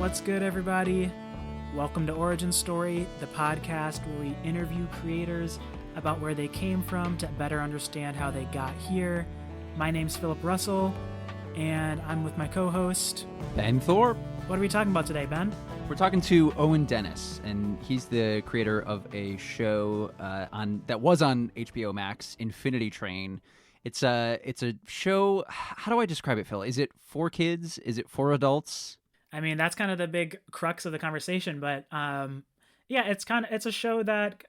What's good, everybody? Welcome to Origin Story, the podcast where we interview creators about where they came from to better understand how they got here. My name's Phillip Russell, and I'm with my co-host, Ben Thorp. What are we talking about today, Ben? We're talking to Owen Dennis, and he's the creator of a show that was on HBO Max, Infinity Train. It's a show. How do I describe it, Phil? Is it for kids? Is it for adults? I mean, that's kind of the big crux of the conversation, but yeah, it's a show that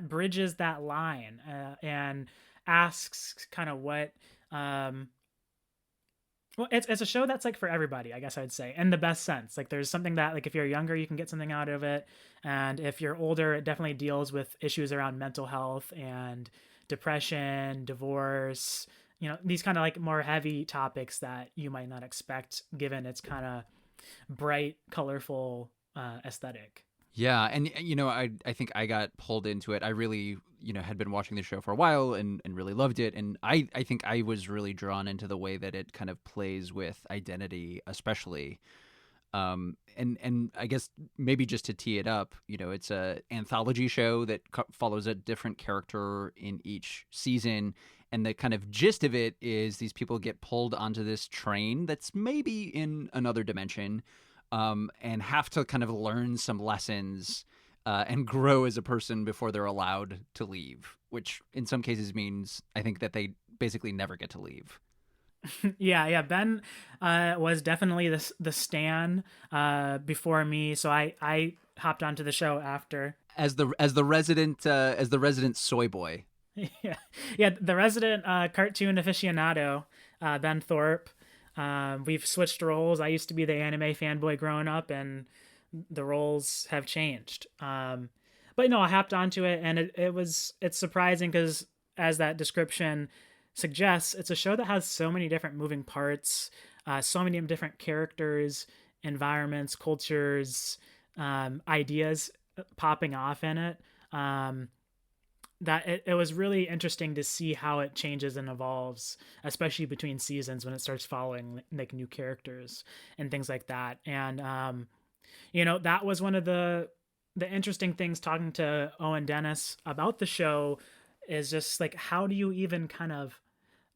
bridges that line and asks kind of what well, it's a show that's like for everybody, I guess I'd say, in the best sense. Like, there's something that, like, if you're younger, you can get something out of it, and if you're older, it definitely deals with issues around mental health and depression, divorce, you know, these kind of like more heavy topics that you might not expect given its kind of bright, colorful aesthetic. Yeah, and you know, I think I got pulled into it. I really, had been watching the show for a while and really loved it. And I think I was really drawn into the way that it kind of plays with identity, especially. And I guess maybe just to tee it up, it's a anthology show that follows a different character in each season. And the kind of gist of it is these people get pulled onto this train that's maybe in another dimension, and have to kind of learn some lessons and grow as a person before they're allowed to leave, which in some cases means I think that they basically never get to leave. Yeah. Ben was definitely the stan before me, so I hopped onto the show after as the resident soy boy. Yeah, the resident cartoon aficionado, Ben Thorp. We've switched roles. I used to be the anime fanboy growing up, and the roles have changed. But no, I hopped onto it, and it's surprising because, as that description suggests, it's a show that has so many different moving parts, so many different characters, environments, cultures, ideas popping off in it. That it was really interesting to see how it changes and evolves, especially between seasons when it starts following like new characters and things like that. And that was one of the interesting things talking to Owen Dennis about the show, is just like, how do you even kind of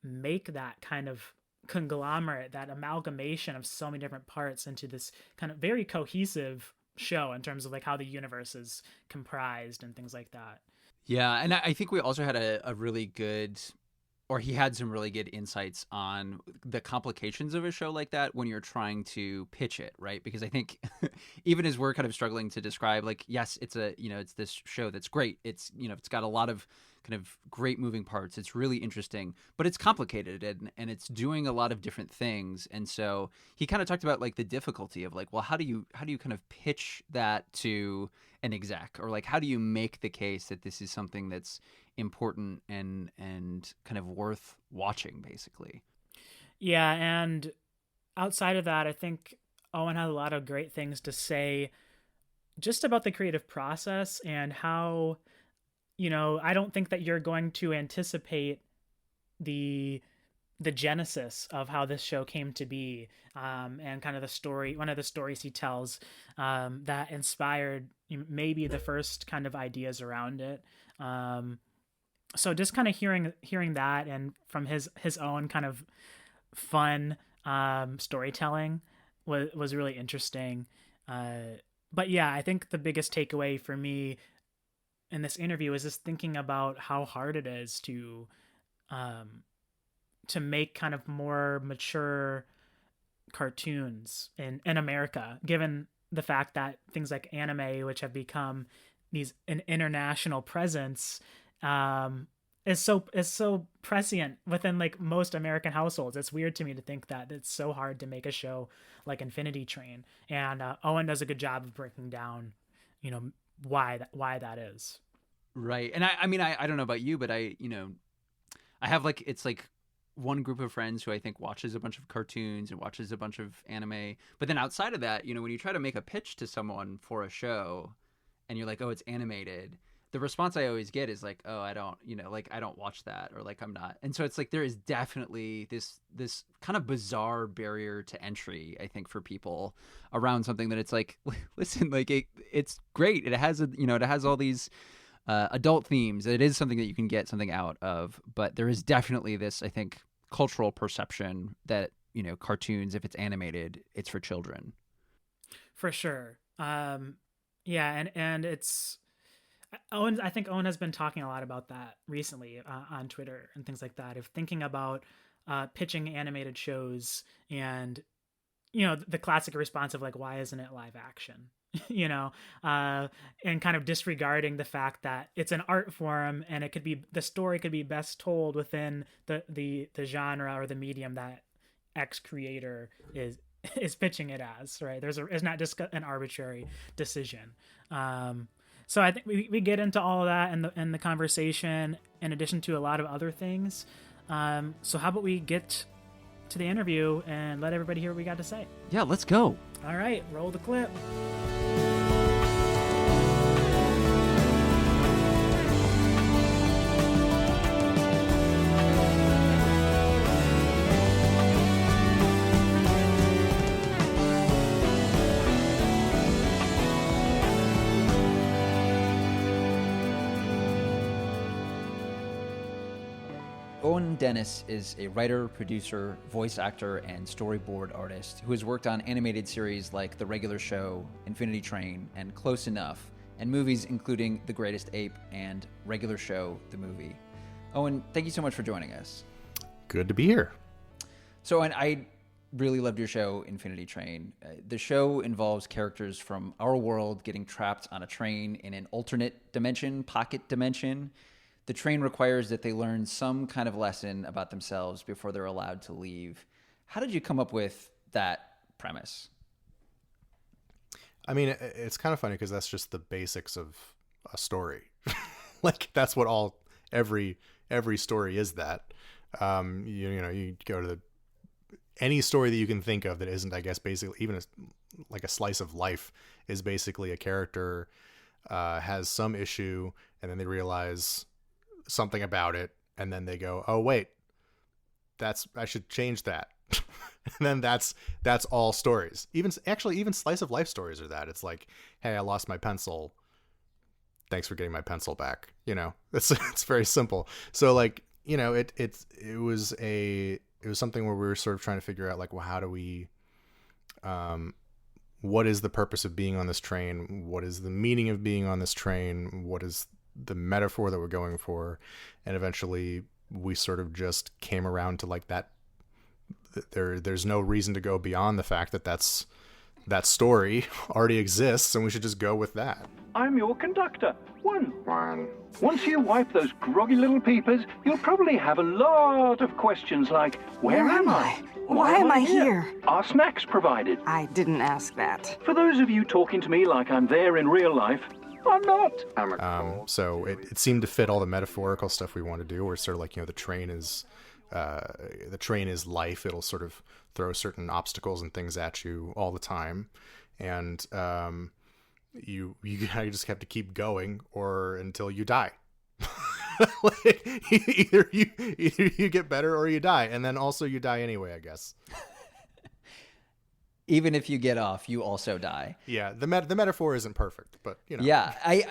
make that kind of conglomerate, that amalgamation of so many different parts into this kind of very cohesive show in terms of like how the universe is comprised and things like that. Yeah, and I think we also had a really good, or he had some really good insights on the complications of a show like that when you're trying to pitch it, right? Because I think even as we're kind of struggling to describe, like, yes, it's it's this show that's great. It's, it's got a lot of kind of great moving parts. It's really interesting, but it's complicated and it's doing a lot of different things. And so he kind of talked about like the difficulty of like, well, how do you kind of pitch that to an exec, or like, how do you make the case that this is something that's important and kind of worth watching, basically? Yeah, and outside of that, I think Owen had a lot of great things to say just about the creative process and how, I don't think that you're going to anticipate the genesis of how this show came to be, and kind of the story, one of the stories he tells that inspired maybe the first kind of ideas around it. So just kind of hearing that, and from his own kind of fun storytelling was really interesting. But yeah, I think the biggest takeaway for me in this interview is just thinking about how hard it is to make kind of more mature cartoons in America, given the fact that things like anime, which have become an international presence, is so prescient within like most American households. It's weird to me to think that it's so hard to make a show like Infinity Train, and Owen does a good job of breaking down, why that is. Right. And I mean, I don't know about you, but I have like, it's like one group of friends who I think watches a bunch of cartoons and watches a bunch of anime. But then outside of that, when you try to make a pitch to someone for a show and you're like, oh, it's animated, the response I always get is like, oh, I don't, like I don't watch that, or like I'm not. And so it's like there is definitely this kind of bizarre barrier to entry, I think, for people around something that it's like, listen, like it's great. It has it has all these adult themes. It is something that you can get something out of, but there is definitely this, I think, cultural perception that, cartoons, if it's animated, it's for children. For sure. Yeah, and it's Owen. I think Owen has been talking a lot about that recently on Twitter and things like that. Of thinking about pitching animated shows, and the classic response of like, why isn't it live action? you know, and kind of disregarding the fact that it's an art form, and the story could be best told within the genre or the medium that X creator is pitching it as, right? It's not just an arbitrary decision. So I think we get into all of that in the conversation, in addition to a lot of other things. So how about we get to the interview and let everybody hear what we got to say? Yeah, let's go. All right, roll the clip. Owen Dennis is a writer, producer, voice actor, and storyboard artist who has worked on animated series like The Regular Show, Infinity Train, and Close Enough, and movies including The Greatest Ape and Regular Show, the movie. Owen, thank you so much for joining us. Good to be here. So, Owen, I really loved your show, Infinity Train. The show involves characters from our world getting trapped on a train in an alternate dimension, pocket dimension. The train requires that they learn some kind of lesson about themselves before they're allowed to leave. How did you come up with that premise? I mean, it's kind of funny because that's just the basics of a story. Like that's what every story is. That you go to any story that you can think of that isn't, I guess, basically even like a slice of life is basically a character has some issue, and then they realize something about it, and then they go, oh wait, I should change that. And then that's all stories. Even slice of life stories are that. It's like, hey, I lost my pencil, thanks for getting my pencil back. It's very simple. So like, it was something where we were sort of trying to figure out like, well, how do we what is the purpose of being on this train? What is the meaning of being on this train? What is the metaphor that we're going for? And eventually we sort of just came around to like that there's no reason to go beyond the fact that story already exists, and we should just go with that. I'm your conductor. One. Once you wipe those groggy little peepers, you'll probably have a lot of questions like, where am I? Why am I here? Are snacks provided? I didn't ask that. For those of you talking to me like I'm there in real life, I'm not. So it seemed to fit all the metaphorical stuff we want to do. We're sort of like, the train is life. It'll sort of throw certain obstacles and things at you all the time, and you just have to keep going or until you die. Like, either you get better or you die, and then also you die anyway, I guess. Even if you get off, you also die. Yeah, the metaphor isn't perfect, but Yeah, I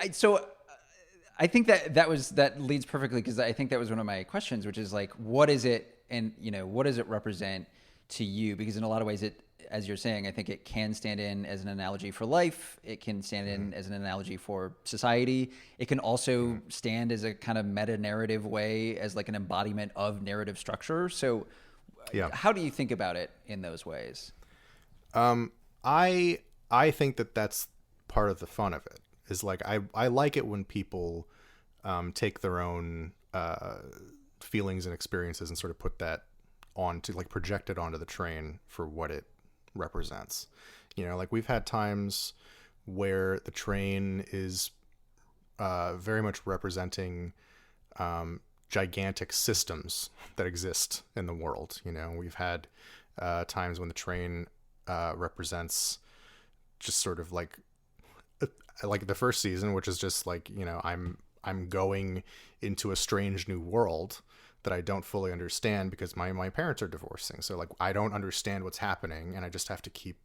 think that leads perfectly, because I think that was one of my questions, which is like, what is it, and what does it represent to you? Because in a lot of ways, it, as you're saying, I think it can stand in as an analogy for life. It can stand in as an analogy for society. It can also stand as a kind of meta-narrative way, as like an embodiment of narrative structure. So how do you think about it in those ways? I think that that's part of the fun of it. Is like I like it when people take their own feelings and experiences and sort of put that onto, like, project it onto the train for what it represents. Like we've had times where the train is very much representing gigantic systems that exist in the world. We've had times when the train represents just sort of like the first season, which is just like, I'm going into a strange new world that I don't fully understand because my parents are divorcing. So like I don't understand what's happening, and I just have to keep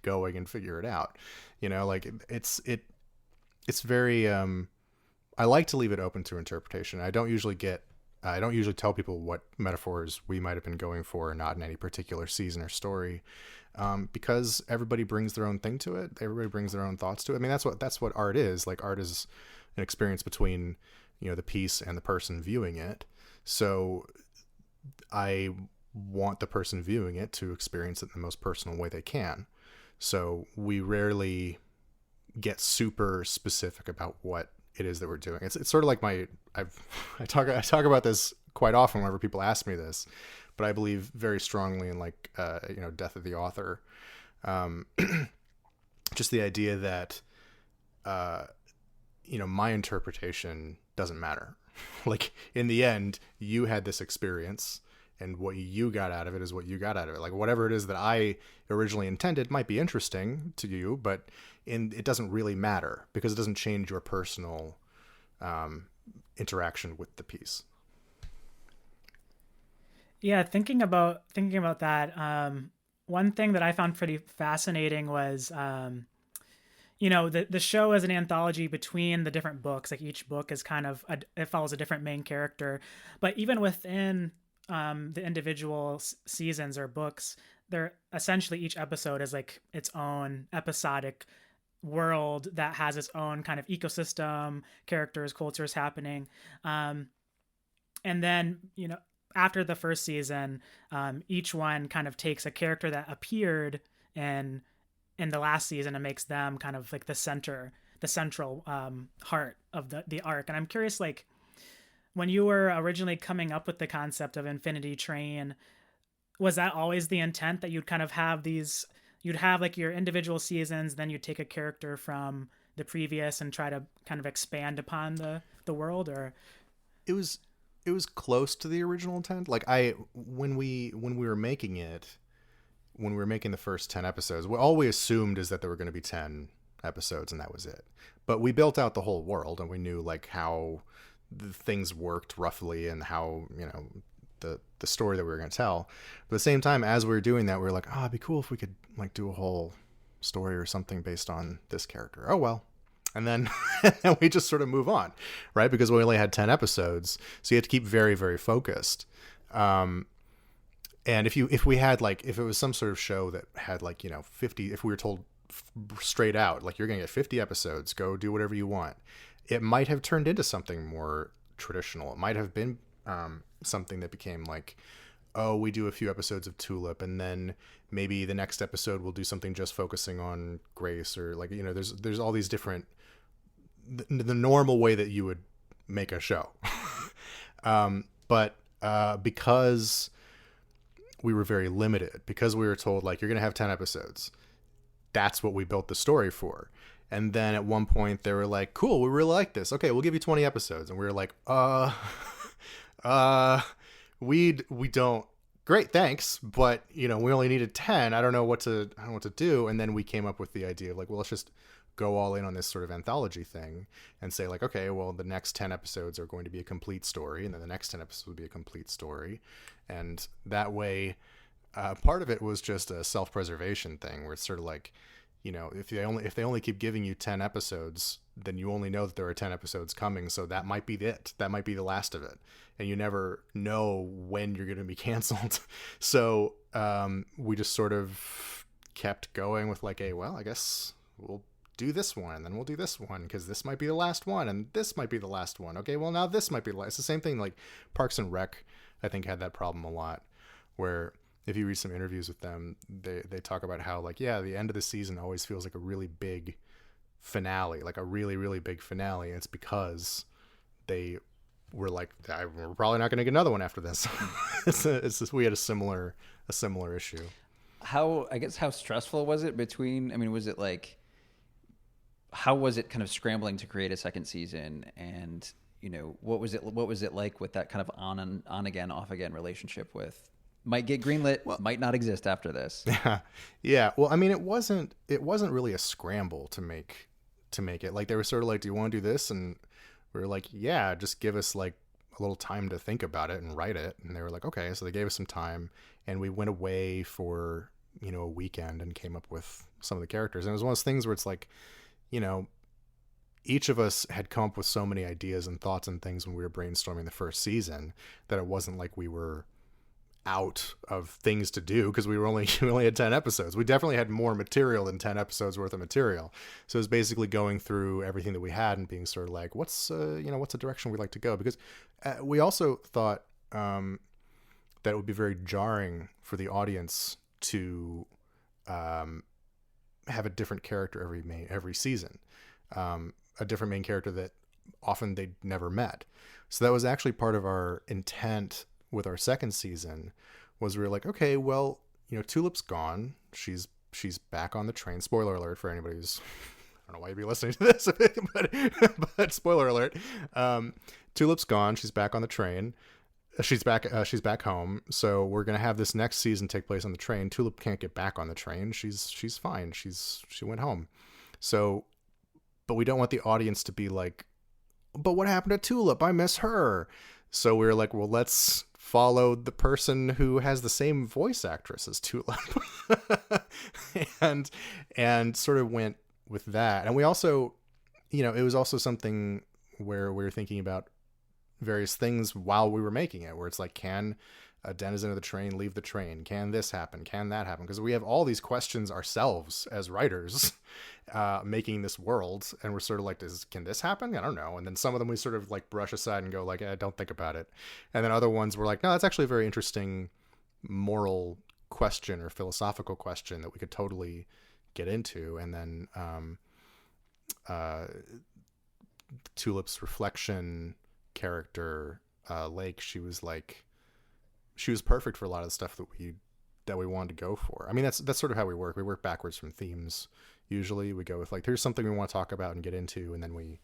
going and figure it out. You know, like it's very I like to leave it open to interpretation. I don't usually tell people what metaphors we might have been going for or not in any particular season or story, because everybody brings their own thing to it. Everybody brings their own thoughts to it. I mean, that's what art is. Like art is an experience between, you know, the piece and the person viewing it. So I want the person viewing it to experience it in the most personal way they can. So we rarely get super specific about what it is that we're doing. It's sort of like I talk about this quite often whenever people ask me this, but I believe very strongly in like you know, death of the author. Just the idea that you know, my interpretation doesn't matter. Like in the end, you had this experience, and what you got out of it is what you got out of it. Like whatever it is that I originally intended might be interesting to you, but it doesn't really matter because it doesn't change your personal interaction with the piece. Yeah, thinking about that, one thing that I found pretty fascinating was, you know, the show is an anthology between the different books. Like each book is kind of it follows a different main character, but even within the individual seasons or books, they're essentially, each episode is like its own episodic world that has its own kind of ecosystem, characters, cultures happening. And then, you know, after the first season, each one kind of takes a character that appeared in the last season and makes them kind of like the central heart of the arc. And I'm curious, like, when you were originally coming up with the concept of Infinity Train, was that always the intent, that you'd kind of have you'd have like your individual seasons, then you'd take a character from the previous and try to kind of expand upon the world? Or It was close to the original intent. Like when we were making it, when we were making the first 10 episodes, all we assumed is that there were going to be 10 episodes and that was it. But we built out the whole world, and we knew like how the things worked roughly and how, you know, the story that we were going to tell. But at the same time, as we were doing that, we were like, oh, it'd be cool if we could like do a whole story or something based on this character. Oh, well. And then and we just sort of move on, right? Because we only had 10 episodes. So you have to keep very, very focused. And if it was some sort of show that had like, you know, 50, if we were told straight out, like, you're going to get 50 episodes, go do whatever you want, it might have turned into something more traditional. It might have been something that became like, oh, we do a few episodes of Tulip, and then maybe the next episode we'll do something just focusing on Grace, or like, you know, there's all these different, the normal way that you would make a show. But because we were very limited, because we were told like, you're going to have 10 episodes, that's what we built the story for. And then at one point they were like, cool, we really like this. Okay, we'll give you 20 episodes. And we were like, we don't, great, thanks. But, you know, we only needed 10. I don't know what to do. And then we came up with the idea of like, well, let's just go all in on this sort of anthology thing and say like, okay, well, the next 10 episodes are going to be a complete story. And then the next 10 episodes will be a complete story. And that way, part of it was just a self-preservation thing where it's sort of like, you know, if they only keep giving you 10 episodes, then you only know that there are 10 episodes coming. So that might be it. That might be the last of it. And you never know when you're going to be canceled. So we just sort of kept going with like, hey, well, I guess we'll do this one, and then we'll do this one because this might be the last one, and this might be the last one. Okay, well, now this might be the last. It's the same thing. Like Parks and Rec, I think, had that problem a lot, where if you read some interviews with them, they talk about how like, yeah, the end of the season always feels like a really big finale, like a really, really big finale. And it's because they were like, we're probably not going to get another one after this. it's just, we had a similar issue. How stressful was it was it like, how was it kind of scrambling to create a second season? And, you know, what was it like with that kind of on again, off again relationship with, might get greenlit, might not exist after this? Yeah. Well, I mean, it wasn't really a scramble to make it. Like, they were sort of like, do you want to do this? And we were like, yeah, just give us like a little time to think about it and write it. And they were like, okay. So they gave us some time, and we went away for, a weekend and came up with some of the characters. And it was one of those things where it's like, each of us had come up with so many ideas and thoughts and things when we were brainstorming the first season that it wasn't like we were out of things to do, because we only had 10 episodes. We definitely had more material than 10 episodes worth of material. So it was basically going through everything that we had and being sort of like, what's a direction we'd like to go? Because we also thought that it would be very jarring for the audience to have a different character every season, a different main character that often they'd never met. So that was actually part of our intent with our second season, was we were like, okay, well, Tulip's gone. She's back on the train. Spoiler alert for anybody who's, I don't know why you'd be listening to this, but spoiler alert. Tulip's gone. She's back on the train. She's back home. So we're going to have this next season take place on the train. Tulip can't get back on the train. She's fine. She went home. So, but we don't want the audience to be like, but what happened to Tulip? I miss her. So we were like, well, let's follow the person who has the same voice actress as Tulip. and sort of went with that. And we also, it was also something where we were thinking about various things while we were making it, where it's like, can a denizen of the train leave the train? Can this happen? Can that happen? Because we have all these questions ourselves as writers, making this world, and we're sort of like, can this happen? I don't know. And then some of them we sort of like brush aside and go like, don't think about it. And then other ones were like, no, that's actually a very interesting moral question or philosophical question that we could totally get into. And then Tulip's reflection character, Lake, she was perfect for a lot of the stuff that we wanted to go for. I mean, that's sort of how we work. We work backwards from themes. Usually we go with like, here's something we want to talk about and get into, and then we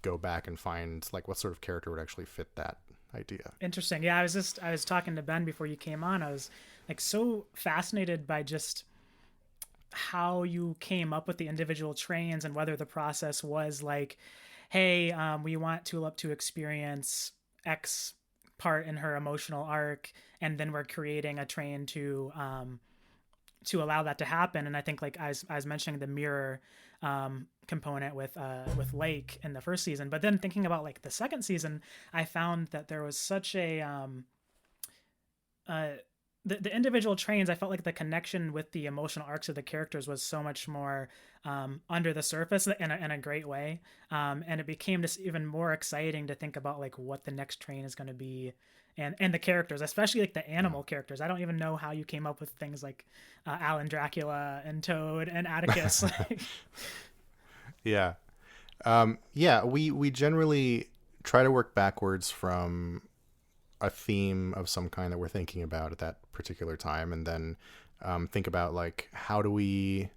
go back and find like what sort of character would actually fit that idea. Interesting. Yeah, I was talking to Ben before you came on. I was like so fascinated by just how you came up with the individual trains, and whether the process was like, hey, we want Tulip to experience X part in her emotional arc, and then we're creating a train to allow that to happen. And I think, like I was mentioning the mirror component with Lake in the first season, but then thinking about like the second season, I found that there was such a the individual trains, I felt like the connection with the emotional arcs of the characters was so much more under the surface in a great way. And it became just even more exciting to think about like what the next train is going to be, and the characters, especially like the animal characters. I don't even know how you came up with things like Alan Dracula and Toad and Atticus. Yeah. We generally try to work backwards from a theme of some kind that we're thinking about at that particular time, and then think about like, how do we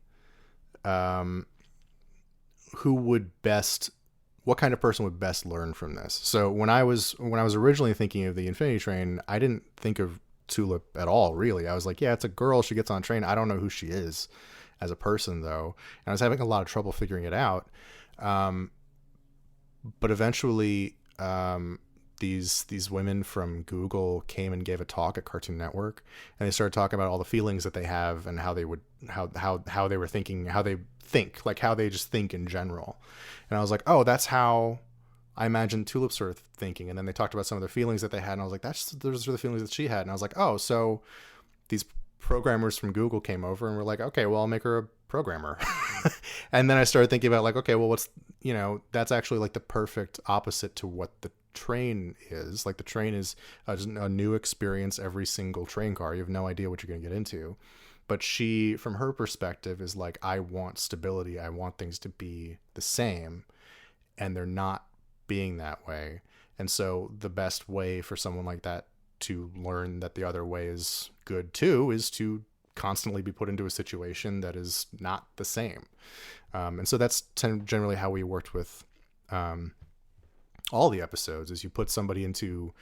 what kind of person would best learn from this? So when I was originally thinking of the Infinity Train, I didn't think of Tulip at all, really. I was like, yeah, it's a girl, she gets on a train. I don't know who she is as a person, though, and I was having a lot of trouble figuring it out. But eventually, these women from Google came and gave a talk at Cartoon Network, and they started talking about all the feelings that they have and how they were thinking, how they think, like how they just think in general. And I was like, oh, that's how I imagine Tulip sort of thinking. And then they talked about some of the feelings that they had, and I was like, those are the feelings that she had. And I was like, oh, so these programmers from Google came over and were like, okay, well, I'll make her a programmer. And then I started thinking about like, okay, well, that's actually like the perfect opposite to what the train is. Like the train is a new experience every single train car. You have no idea what you're going to get into. But she, from her perspective, is like, I want stability. I want things to be the same, and they're not being that way. And so the best way for someone like that to learn that the other way is good too is to constantly be put into a situation that is not the same. And so that's generally how we worked with all the episodes, is you put somebody into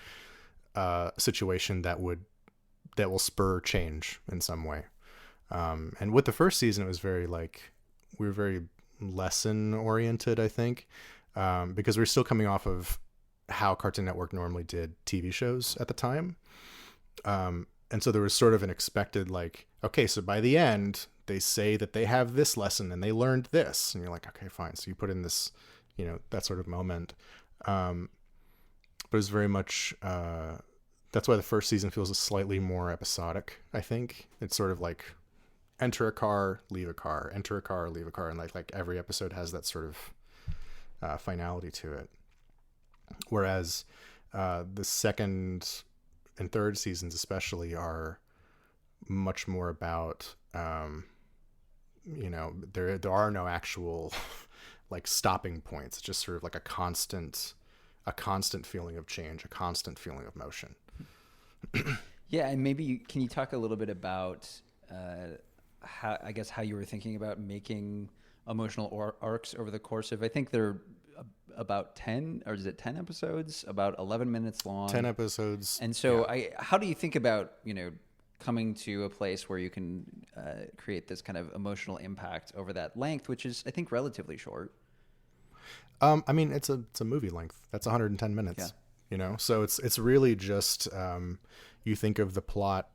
a situation that will spur change in some way. And with the first season, it was very like, we were very lesson oriented, I think. because we're still coming off of how Cartoon Network normally did TV shows at the time. And so there was sort of an expected, like, okay, so by the end, they say that they have this lesson and they learned this. And you're like, okay, fine. So you put in this, that sort of moment. But it's very much, that's why the first season feels slightly more episodic, I think. It's sort of like enter a car, leave a car, enter a car, leave a car. And like every episode has that sort of finality to it. Whereas the second and third seasons especially are much more about, there are no actual like stopping points. It's just sort of like a constant feeling of change, a constant feeling of motion. Yeah, and maybe can you talk a little bit about how you were thinking about making emotional arcs over the course of, I think they're about 10, or is it 10 episodes, about 11 minutes long? 10 episodes. And so how do you think about, coming to a place where you can create this kind of emotional impact over that length, which is, I think, relatively short? I mean, it's a movie length. That's 110 minutes. Yeah. So it's really just you think of the plot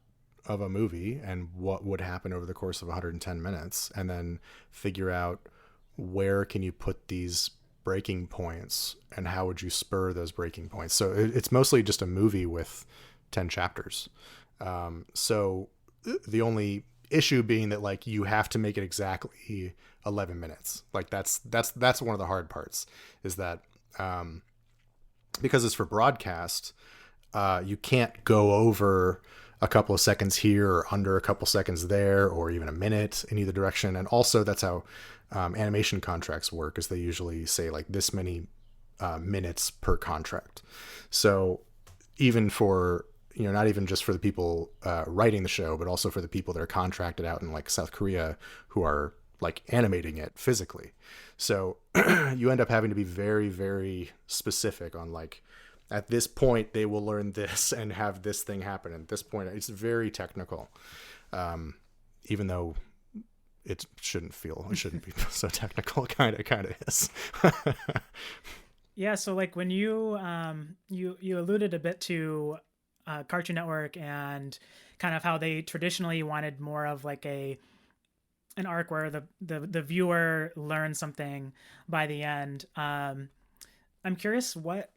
of a movie and what would happen over the course of 110 minutes, and then figure out where can you put these breaking points and how would you spur those breaking points. So it's mostly just a movie with 10 chapters. So the only issue being that like you have to make it exactly 11 minutes. Like that's one of the hard parts, is that because it's for broadcast, you can't go over a couple of seconds here or under a couple seconds there, or even a minute in either direction. And also that's how animation contracts work, is they usually say like this many minutes per contract. So even for, not even just for the people writing the show, but also for the people that are contracted out in like South Korea who are like animating it physically. So you end up having to be very, very specific on like, at this point they will learn this and have this thing happen. At this point, it's very technical, even though it shouldn't be so technical. It kind of is. Yeah. So like when you alluded a bit to Cartoon Network and kind of how they traditionally wanted more of like an arc where the viewer learns something by the end. I'm curious what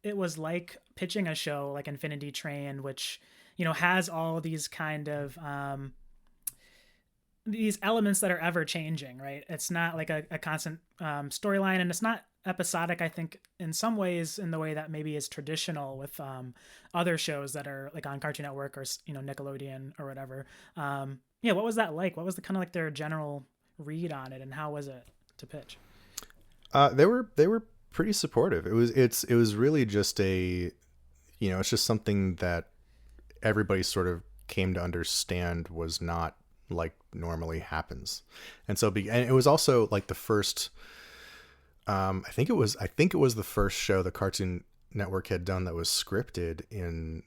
it was like pitching a show like Infinity Train, which, has all these kind of these elements that are ever changing, right? It's not like a constant storyline, and it's not episodic, I think, in some ways, in the way that maybe is traditional with other shows that are like on Cartoon Network or, Nickelodeon or whatever. What was that like? What was the kind of like their general read on it, and how was it to pitch? They were pretty supportive. It was really just it's just something that everybody sort of came to understand was not like normally happens. And so and it was also like the first, I think it was the first show the Cartoon Network had done that was scripted in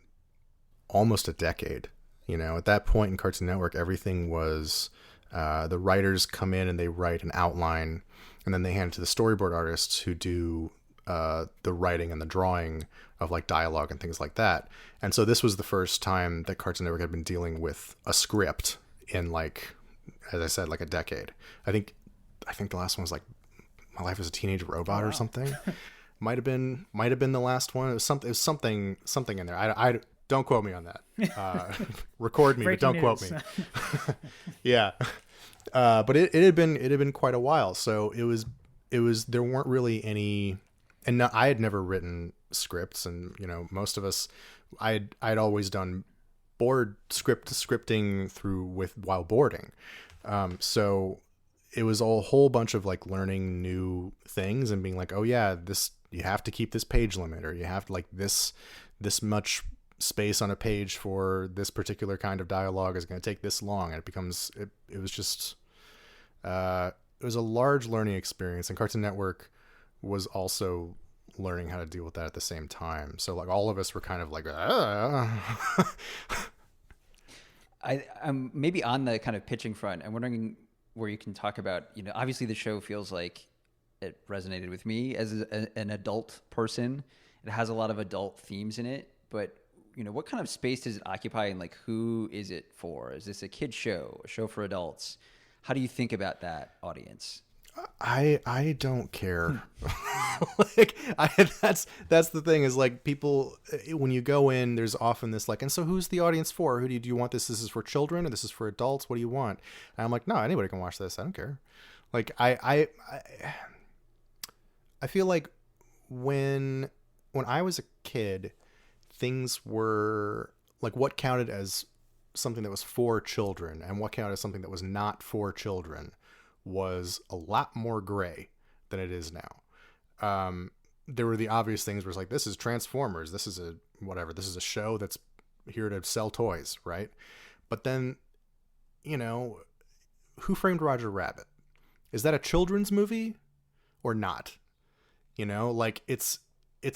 almost a decade. At that point in Cartoon Network, everything was, the writers come in and they write an outline, and then they hand it to the storyboard artists who do the writing and the drawing of like dialogue and things like that. And so this was the first time that Cartoon Network had been dealing with a script in, like, as I said, like a decade. I think the last one was like My Life as a Teenage Robot or something. might have been the last one. It was something in there. I don't quote me on that. Record me, but don't quote me. Yeah. But it had been quite a while. So it was there weren't really any, and no, I had never written scripts, and most of us, I'd always done scripting while boarding. So it was a whole bunch of like learning new things and being like, oh yeah, you have to keep this page limit, or you have to like this much space on a page for this particular kind of dialogue is going to take this long. And it was just, it was a large learning experience, and Cartoon Network was also learning how to deal with that at the same time. So like all of us were kind of like, I'm maybe on the kind of pitching front. I'm wondering where you can talk about, obviously the show feels like it resonated with me as an adult person. It has a lot of adult themes in it, but what kind of space does it occupy, and like who is it for? Is this a kid show, a show for adults? How do you think about that audience? I don't care. Like that's the thing is like people, when you go in, there's often this like, and so who's the audience for? Do you want this? This is for children or this is for adults? What do you want? And I'm like, no, anybody can watch this. I don't care. Like I feel like when I was a kid, things were like what counted as something that was for children and what counted as something that was not for children was a lot more gray than it is now. There were the obvious things where it's like, this is Transformers. This is a show that's here to sell toys. Right. But then, Who Framed Roger Rabbit? Is that a children's movie or not? Like it's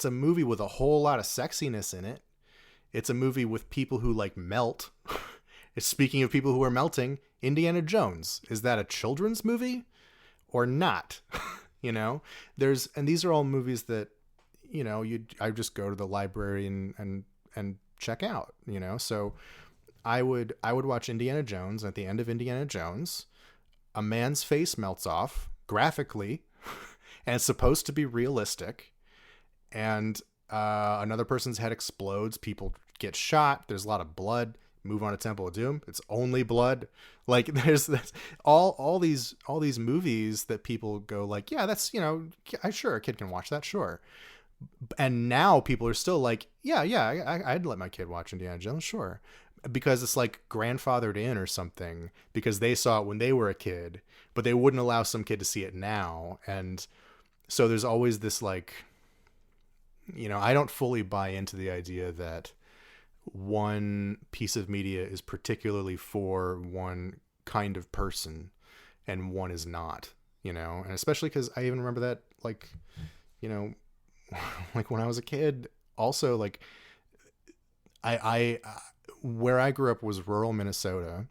a movie with a whole lot of sexiness in it. It's a movie with people who like melt. Speaking of people who are melting, Indiana Jones, is that a children's movie or not? And these are all movies that, I just go to the library and check out, so I would watch Indiana Jones. And at the end of Indiana Jones, a man's face melts off graphically and it's supposed to be realistic. And another person's head explodes. People get shot. There's a lot of blood. Move on to Temple of Doom. It's only blood. Like there's all these movies that people go like, yeah, that's, sure, a kid can watch that. Sure. And now people are still like, I'd let my kid watch Indiana Jones. Sure. Because it's like grandfathered in or something because they saw it when they were a kid, but they wouldn't allow some kid to see it now. And so there's always this like, I don't fully buy into the idea that one piece of media is particularly for one kind of person and one is not, and especially because I even remember that like, like when I was a kid also, like I where I grew up was rural Minnesota.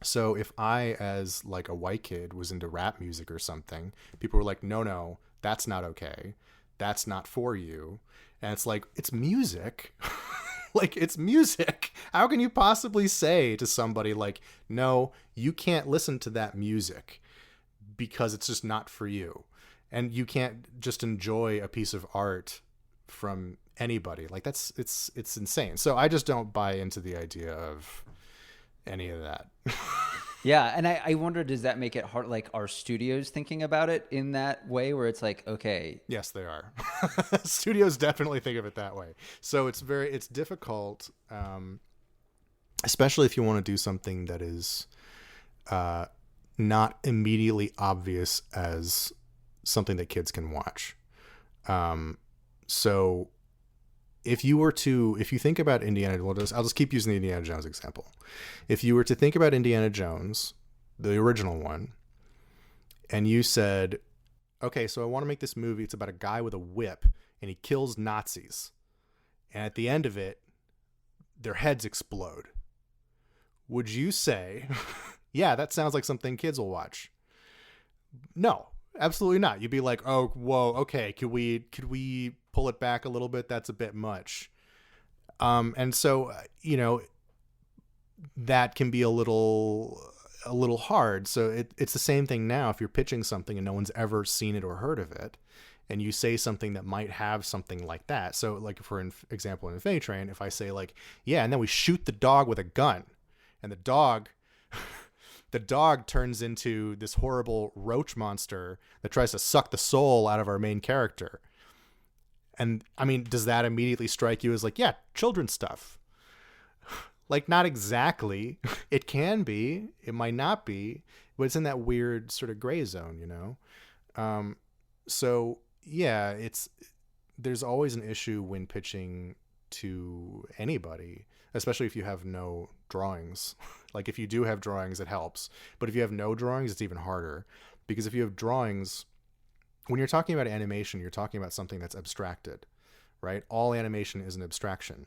So if I, as like a white kid, was into rap music or something, people were like, no, that's not okay. That's not for you. And it's like, it's music. Like, it's music. How can you possibly say to somebody like, no, you can't listen to that music because it's just not for you. And you can't just enjoy a piece of art from anybody. Like it's insane. So I just don't buy into the idea of any of that. Yeah. And I wonder, does that make it hard? Like, are studios thinking about it in that way where it's like, okay. Yes, they are. Studios definitely think of it that way. So it's difficult, especially if you want to do something that is not immediately obvious as something that kids can watch. So if you think about Indiana, I'll just keep using the Indiana Jones example. If you were to think about Indiana Jones, the original one, and you said, okay, so I want to make this movie. It's about a guy with a whip and he kills Nazis. And at the end of it, their heads explode. Would you say, yeah, that sounds like something kids will watch? No, absolutely not. You'd be like, oh, whoa, okay, could we pull it back a little bit? That's a bit much. And so, that can be a little hard. So it's the same thing now. If you're pitching something and no one's ever seen it or heard of it, and you say something that might have something like that. So like for example, in Infinity Train, if I say like, yeah, and then we shoot the dog with a gun and the dog turns into this horrible roach monster that tries to suck the soul out of our main character. And I mean, does that immediately strike you as like, yeah, children's stuff? Like, not exactly. It can be, it might not be, but it's in that weird sort of gray zone, So yeah, there's always an issue when pitching to anybody, especially if you have no drawings. Like if you do have drawings, it helps. But if you have no drawings, it's even harder, because if you have drawings, when you're talking about animation, you're talking about something that's abstracted, right? All animation is an abstraction.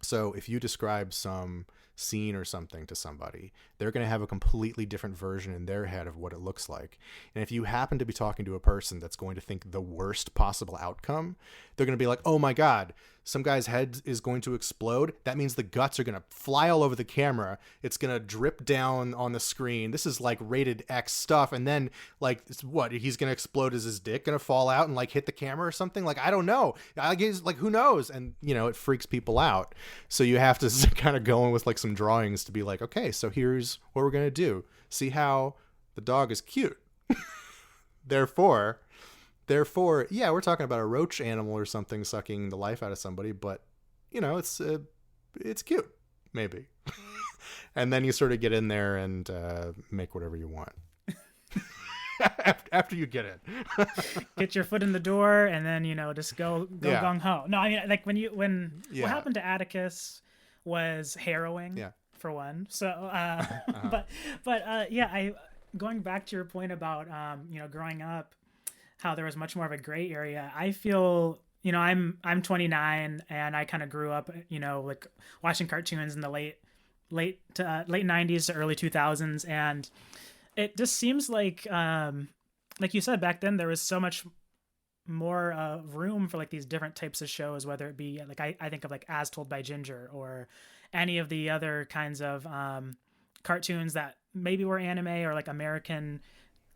So if you describe some scene or something to somebody, they're going to have a completely different version in their head of what it looks like. And if you happen to be talking to a person that's going to think the worst possible outcome, they're going to be like, oh my God, some guy's head is going to explode. That means the guts are going to fly all over the camera. It's going to drip down on the screen. This is like rated X stuff. And then like, what, he's going to explode? Is his dick going to fall out and like hit the camera or something? Like, I don't know. I guess, like, who knows? And you know, it freaks people out. So you have to kind of go in with like some drawings to be like, okay, so here's what we're going to do. See how the dog is cute. Therefore, yeah, we're talking about a roach animal or something sucking the life out of somebody, but you know, it's cute, maybe. And then you sort of get in there and make whatever you want. After you get in, get your foot in the door, and then you know, just go Yeah. gung ho. No, I mean, like when Yeah. what happened to Atticus was harrowing. Yeah. For one. So, yeah, going back to your point about you know, growing up, how there was much more of a gray area. I feel, you know, I'm 29 and I kind of grew up, you know, like watching cartoons in the late 90s to early 2000s, and it just seems like you said, back then there was so much more room for like these different types of shows, whether it be like I think of like As Told by Ginger or any of the other kinds of cartoons that maybe were anime or like American,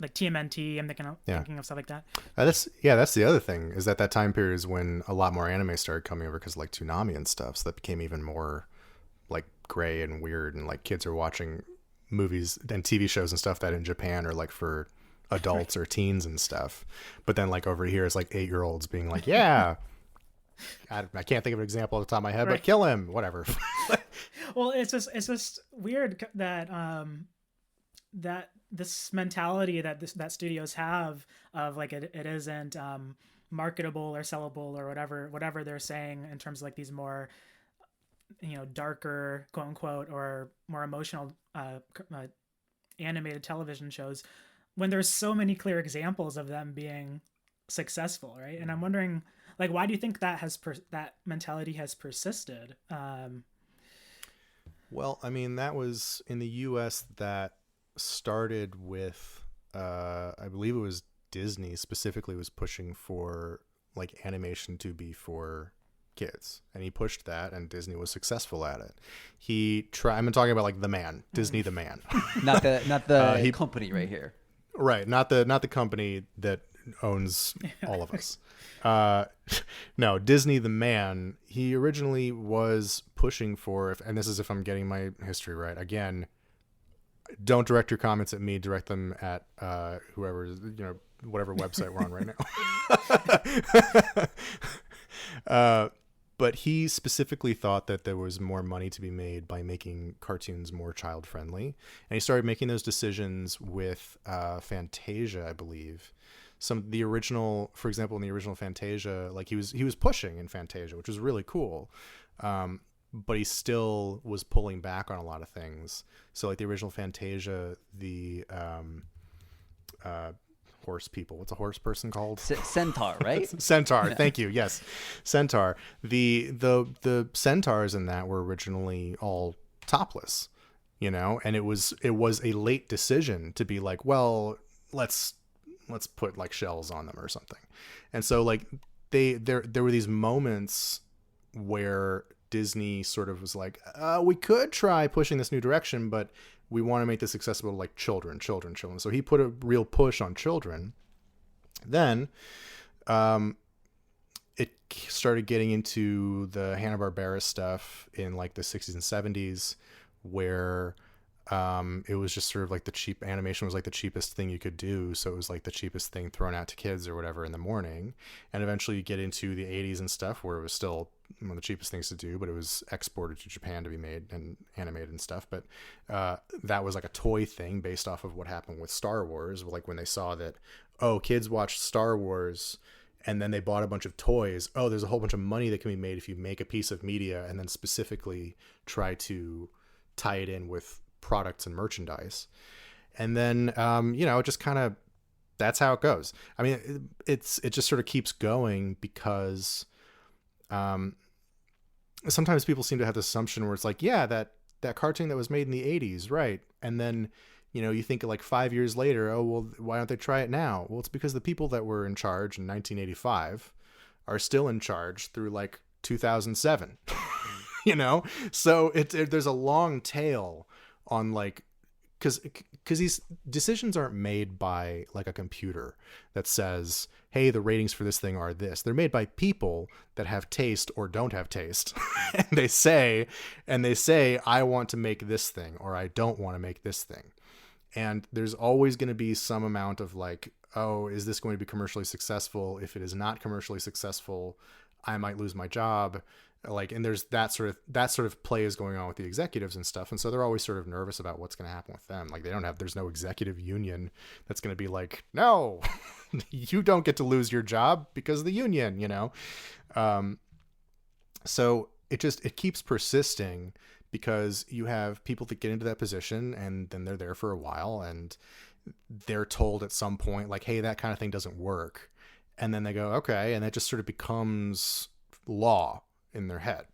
like TMNT. I'm thinking of stuff like that. That's the other thing, is that time period is when a lot more anime started coming over, because like Toonami and stuff, so that became even more like gray and weird, and like kids are watching movies and TV shows and stuff that in Japan are like for adults or teens and stuff, but then like over here it's like 8-year-olds being like, yeah. I can't think of an example off the top of my head, but kill him, whatever. Well, it's just weird that that this mentality that studios have of like it isn't marketable or sellable or whatever they're saying in terms of like these more, you know, darker, quote unquote, or more emotional animated television shows, when there's so many clear examples of them being successful, right? And I'm wondering, like, why do you think that that mentality has persisted? Well, I mean, that was in the US, that started with I believe it was Disney specifically was pushing for like animation to be for kids, and he pushed that, and Disney was successful at it. I'm talking about like the man, Disney the man. not the company right here. Right, not the company that owns all of us. No, Disney the man. He originally was pushing for, and this is if I'm getting my history right. Again, don't direct your comments at me. Direct them at whoever, you know, whatever website we're on right now. But he specifically thought that there was more money to be made by making cartoons more child friendly, and he started making those decisions with Fantasia, I believe. For example, in the original Fantasia, like he was pushing in Fantasia, which was really cool. But he still was pulling back on a lot of things. So like the original Fantasia, the horse people, what's a horse person called? Centaur, right? Centaur. Thank you. Yes. Centaur. The centaurs in that were originally all topless, you know, and it was a late decision to be like, well, let's put like shells on them or something. And so like there were these moments where Disney sort of was like, we could try pushing this new direction, but we want to make this accessible to like children. So he put a real push on children. Then it started getting into the Hanna-Barbera stuff in like the 60s and 70s, where it was just sort of like the cheap animation was like the cheapest thing you could do. So it was like the cheapest thing thrown out to kids or whatever in the morning. And eventually you get into the 80s and stuff, where it was still one of the cheapest things to do, but it was exported to Japan to be made and animated and stuff. But that was like a toy thing based off of what happened with Star Wars. Like when they saw that, oh, kids watched Star Wars and then they bought a bunch of toys. Oh, there's a whole bunch of money that can be made if you make a piece of media and then specifically try to tie it in with products and merchandise. And then you know, it just kind of, that's how it goes. I mean, it just sort of keeps going, because sometimes people seem to have this assumption where it's like, yeah, that that cartoon that was made in the 80s, right? And then, you think like 5 years later, oh, well, why don't they try it now? Well, it's because the people that were in charge in 1985 are still in charge through like 2007, So there's a long tail on like, because these decisions aren't made by like a computer that says, hey, the ratings for this thing are this. They're made by people that have taste or don't have taste. and they say, I want to make this thing, or I don't want to make this thing. And there's always going to be some amount of like, oh, is this going to be commercially successful? If it is not commercially successful, I might lose my job. Like, and there's that sort of play is going on with the executives and stuff. And so they're always sort of nervous about what's going to happen with them. Like there's no executive union that's going to be like, no, you don't get to lose your job because of the union, So it keeps persisting because you have people that get into that position and then they're there for a while and they're told at some point like, hey, that kind of thing doesn't work. And then they go, okay. And that just sort of becomes law in their head.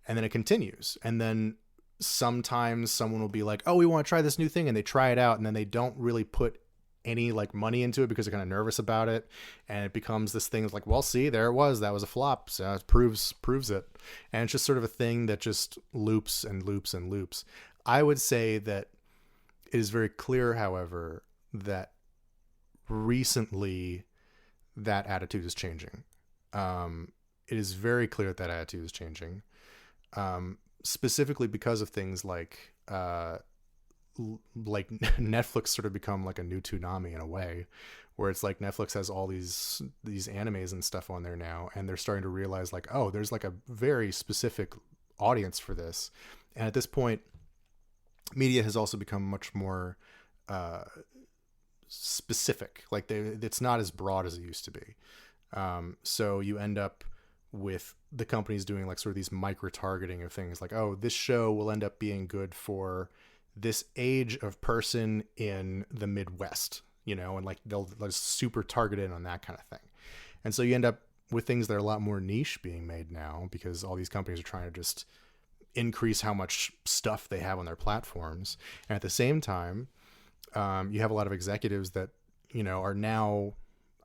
And then it continues. And then sometimes someone will be like, oh, we want to try this new thing. And they try it out. And then they don't really put any like money into it because they're kind of nervous about it. And it becomes this thing like, well, see, there it was. That was a flop. So it proves it. And it's just sort of a thing that just loops and loops and loops. I would say that it is very clear, however, that recently that attitude is changing. It is very clear that attitude is changing, specifically because of things like Netflix sort of become like a new Toonami in a way, where it's like Netflix has all these animes and stuff on there now, and they're starting to realize like, oh, there's like a very specific audience for this. And at this point, media has also become much more specific. Like it's not as broad as it used to be. So you end up with the companies doing like sort of these micro targeting of things like, oh, this show will end up being good for this age of person in the Midwest, and like they'll super target in on that kind of thing. And so you end up with things that are a lot more niche being made now because all these companies are trying to just increase how much stuff they have on their platforms. And at the same time, you have a lot of executives that, are now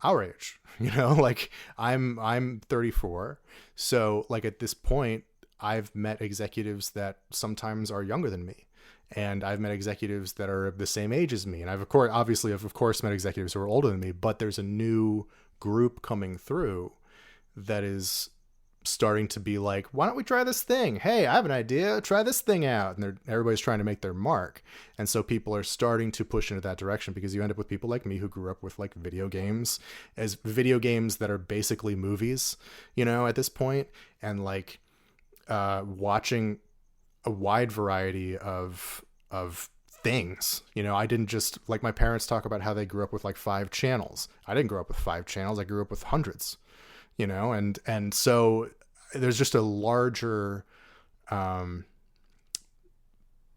our age, like I'm 34. So like at this point, I've met executives that sometimes are younger than me. And I've met executives that are the same age as me. And I've of course met executives who are older than me, but there's a new group coming through that is starting to be like, why don't we try this thing? Hey, I have an idea. Try this thing out. And everybody's trying to make their mark. And so people are starting to push into that direction because you end up with people like me who grew up with like video games that are basically movies, at this point, and like watching a wide variety of things. I didn't just like my parents talk about how they grew up with like 5 channels. I didn't grow up with 5 channels. I grew up with hundreds. And so there's just a larger,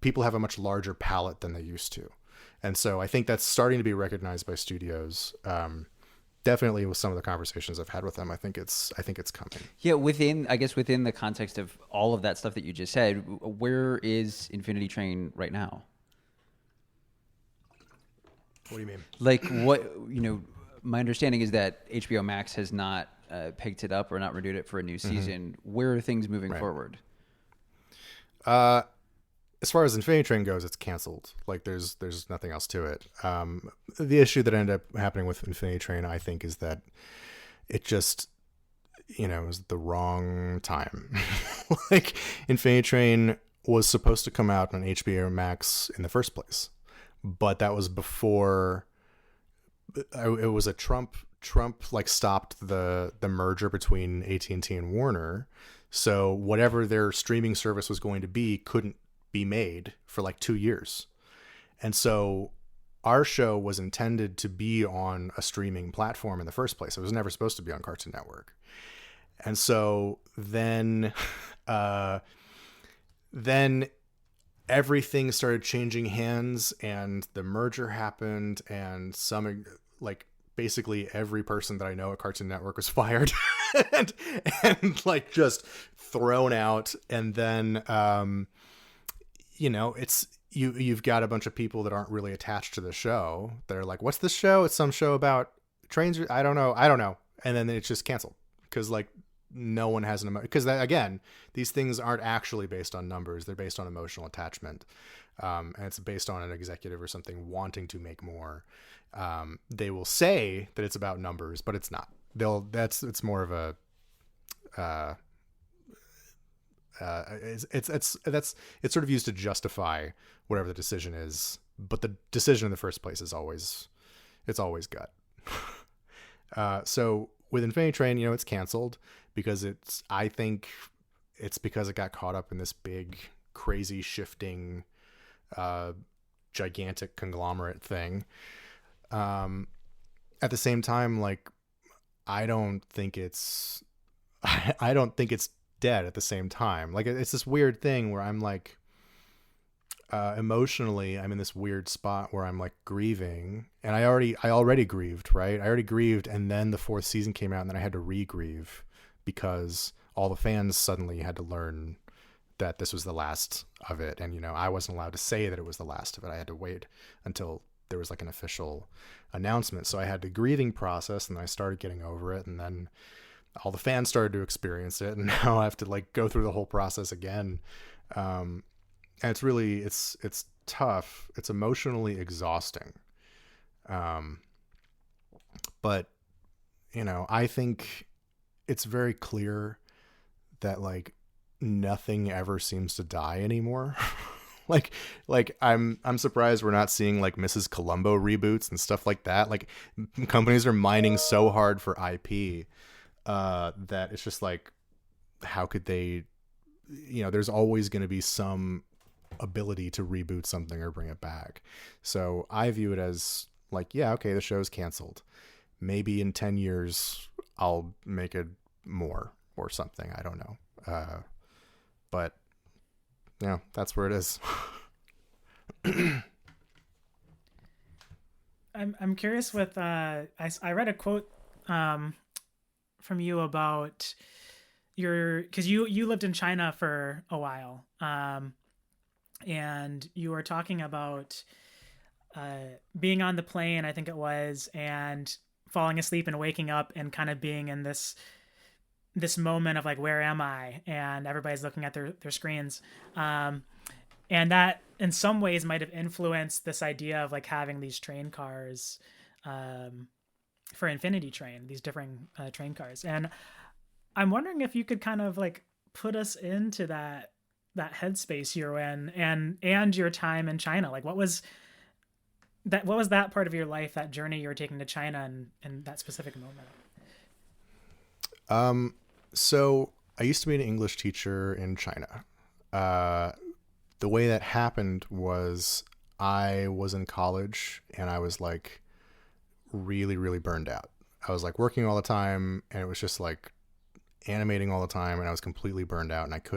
people have a much larger palette than they used to. And so I think that's starting to be recognized by studios. Definitely with some of the conversations I've had with them, I think it's coming. Yeah. Within the context of all of that stuff that you just said, where is Infinity Train right now? What do you mean? Like what, my understanding is that HBO Max has not picked it up or not renewed it for a new season. Mm-hmm. Where are things moving forward? As far as Infinity Train goes, it's canceled. Like there's nothing else to it. The issue that ended up happening with Infinity Train, I think, is that it just, it was the wrong time. Like Infinity Train was supposed to come out on HBO Max in the first place, but that was before it was a Trump like stopped the merger between AT&T and Warner. So whatever their streaming service was going to be couldn't be made for like 2 years. And so our show was intended to be on a streaming platform in the first place. It was never supposed to be on Cartoon Network. And so then everything started changing hands and the merger happened, and some like basically every person that I know at Cartoon Network was fired and like just thrown out. And then it's you've got a bunch of people that aren't really attached to the show that are like, what's this show? It's some show about trains. I don't know. And then it's just canceled because like no one has because again, these things aren't actually based on numbers. They're based on emotional attachment. And it's based on an executive or something wanting to make more. They will say that it's about numbers, but it's not. It's more of a, it's sort of used to justify whatever the decision is, but the decision in the first place is always gut. So with Infinity Train, it's canceled because I think it's because it got caught up in this big, crazy, shifting, gigantic conglomerate thing. At the same time, like, I don't think it's dead at the same time. Like, it's this weird thing where I'm like, emotionally, I'm in this weird spot where I'm like grieving, and I already grieved, right? I already grieved, and then the fourth season came out, and then I had to re-grieve because all the fans suddenly had to learn that this was the last of it. And, I wasn't allowed to say that it was the last of it. I had to wait until there was like an official announcement. So I had the grieving process, and then I started getting over it. And then all the fans started to experience it. And now I have to like go through the whole process again. And it's really, it's tough. It's emotionally exhausting. But I think it's very clear that like nothing ever seems to die anymore. like I'm surprised we're not seeing like Mrs. Columbo reboots and stuff like that. Like, companies are mining so hard for IP that it's just like, how could they, there's always going to be some ability to reboot something or bring it back. So I view it as like, yeah, okay, the show's canceled. Maybe in 10 years I'll make it more or something. I don't know. But yeah, that's where it is. I'm curious with I read a quote from you about because you lived in China for a while, and you were talking about being on the plane, I think it was, and falling asleep and waking up and kind of being in this moment of like, where am I? And everybody's looking at their screens. And that in some ways might have influenced this idea of like having these train cars for Infinity Train, these different train cars. And I'm wondering if you could kind of like put us into that headspace you're in and your time in China. Like, what was that part of your life, that journey you were taking to China and that specific moment? So I used to be an English teacher in China. The way that happened was I was in college and I was like really, really burned out. I was like working all the time, and it was just like animating all the time, and I was completely burned out, and I just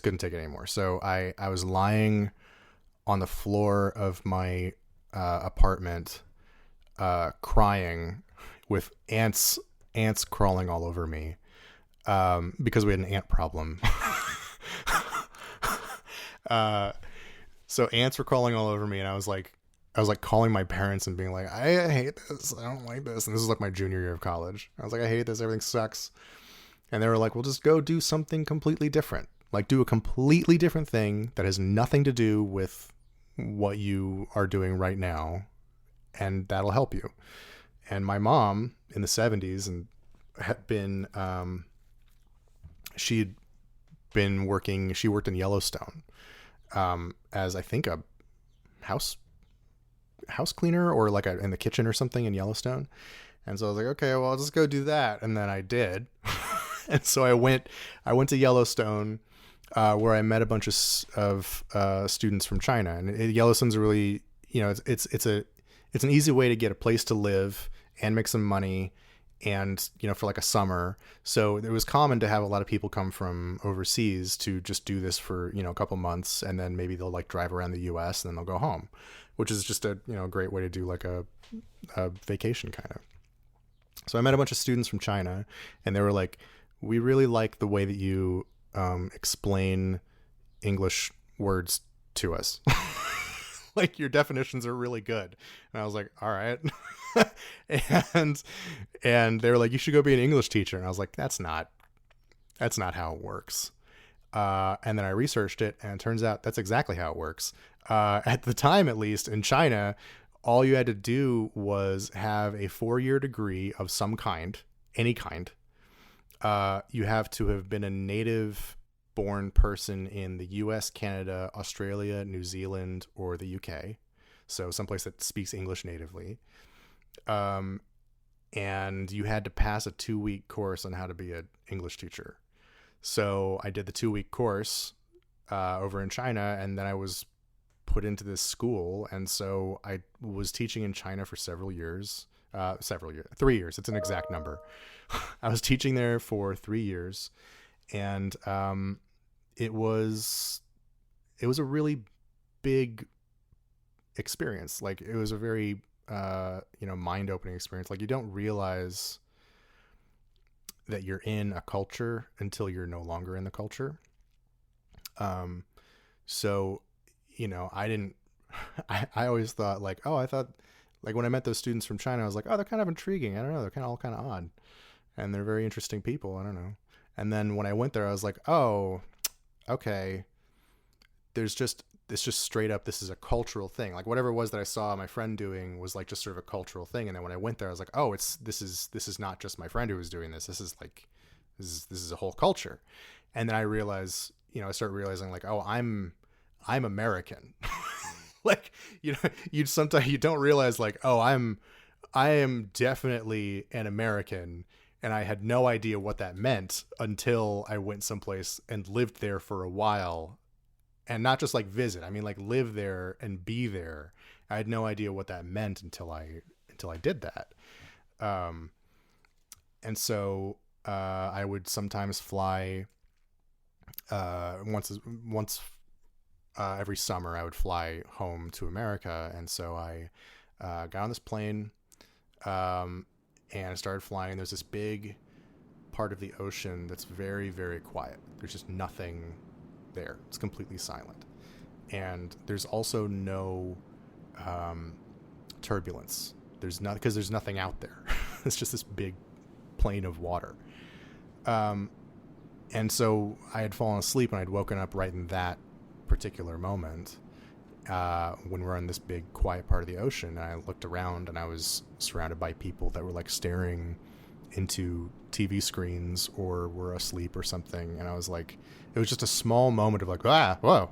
couldn't take it anymore. So I was lying on the floor of my apartment, crying with ants crawling all over me, because we had an ant problem. So ants were crawling all over me, and I was like calling my parents and being like, I hate this. I don't like this. And this is like my junior year of college. I was like, I hate this. Everything sucks. And they were like, well, just go do something completely different. Like, do a completely different thing that has nothing to do with what you are doing right now, and that'll help you. And my mom in the 70s and had been, she worked in Yellowstone, as I think a house cleaner or like in the kitchen or something in Yellowstone. And so I was like, okay, well, I'll just go do that. And then I did. And so I went to Yellowstone, where I met a bunch of students from China. And Yellowstone's a really, it's an easy way to get a place to live and make some money, and for like a summer. So it was common to have a lot of people come from overseas to just do this for a couple months, and then maybe they'll like drive around the US and then they'll go home, which is just a great way to do like a vacation kind of. So I met a bunch of students from China, and they were like, we really like the way that you explain English words to us. Like, your definitions are really good. And I was like, all right. and they were like, you should go be an English teacher. And I was like, that's not how it works. And then I researched it, and it turns out that's exactly how it works. At the time, at least in China, all you had to do was have a 4-year degree of some kind, any kind. You have to have been a native born person in the US, Canada, Australia, New Zealand, or the UK. So someplace that speaks English natively. And you had to pass a 2-week course on how to be an English teacher. So I did the 2-week course over in China, and then I was put into this school. And so I was teaching in China for 3 years. It's an exact number. I was teaching there for 3 years, and it was a really big experience. Like, it was a very mind-opening experience. Like, you don't realize that you're in a culture until you're no longer in the culture. So, I always thought, like, like, when I met those students from China, I was like, oh, they're kind of intriguing. I don't know. They're all kind of odd, and they're very interesting people. I don't know. And then when I went there, I was like, oh, okay. It's just straight up, this is a cultural thing. Like, whatever it was that I saw my friend doing was like just sort of a cultural thing. And then when I went there, I was like, oh, this is not just my friend who was doing this. This is a whole culture. And then I realized, I started realizing, like, oh, I'm American. Like, sometimes you don't realize, like, oh, I am definitely an American. And I had no idea what that meant until I went someplace and lived there for a while. And not just like visit, I mean, like, live there and be there. I had no idea what that meant until I did that. And so I would sometimes fly once every summer. I would fly home to America, and so I got on this plane and I started flying. There's this big part of the ocean that's very, very quiet. There's just nothing there. It's completely silent, and there's also no turbulence. Because there's nothing out there. It's just this big plane of water. And so I had fallen asleep, and I'd woken up right in that particular moment when we're in this big quiet part of the ocean. And I looked around, and I was surrounded by people that were like staring into TV screens or were asleep or something. And I was like, it was just a small moment of like, whoa,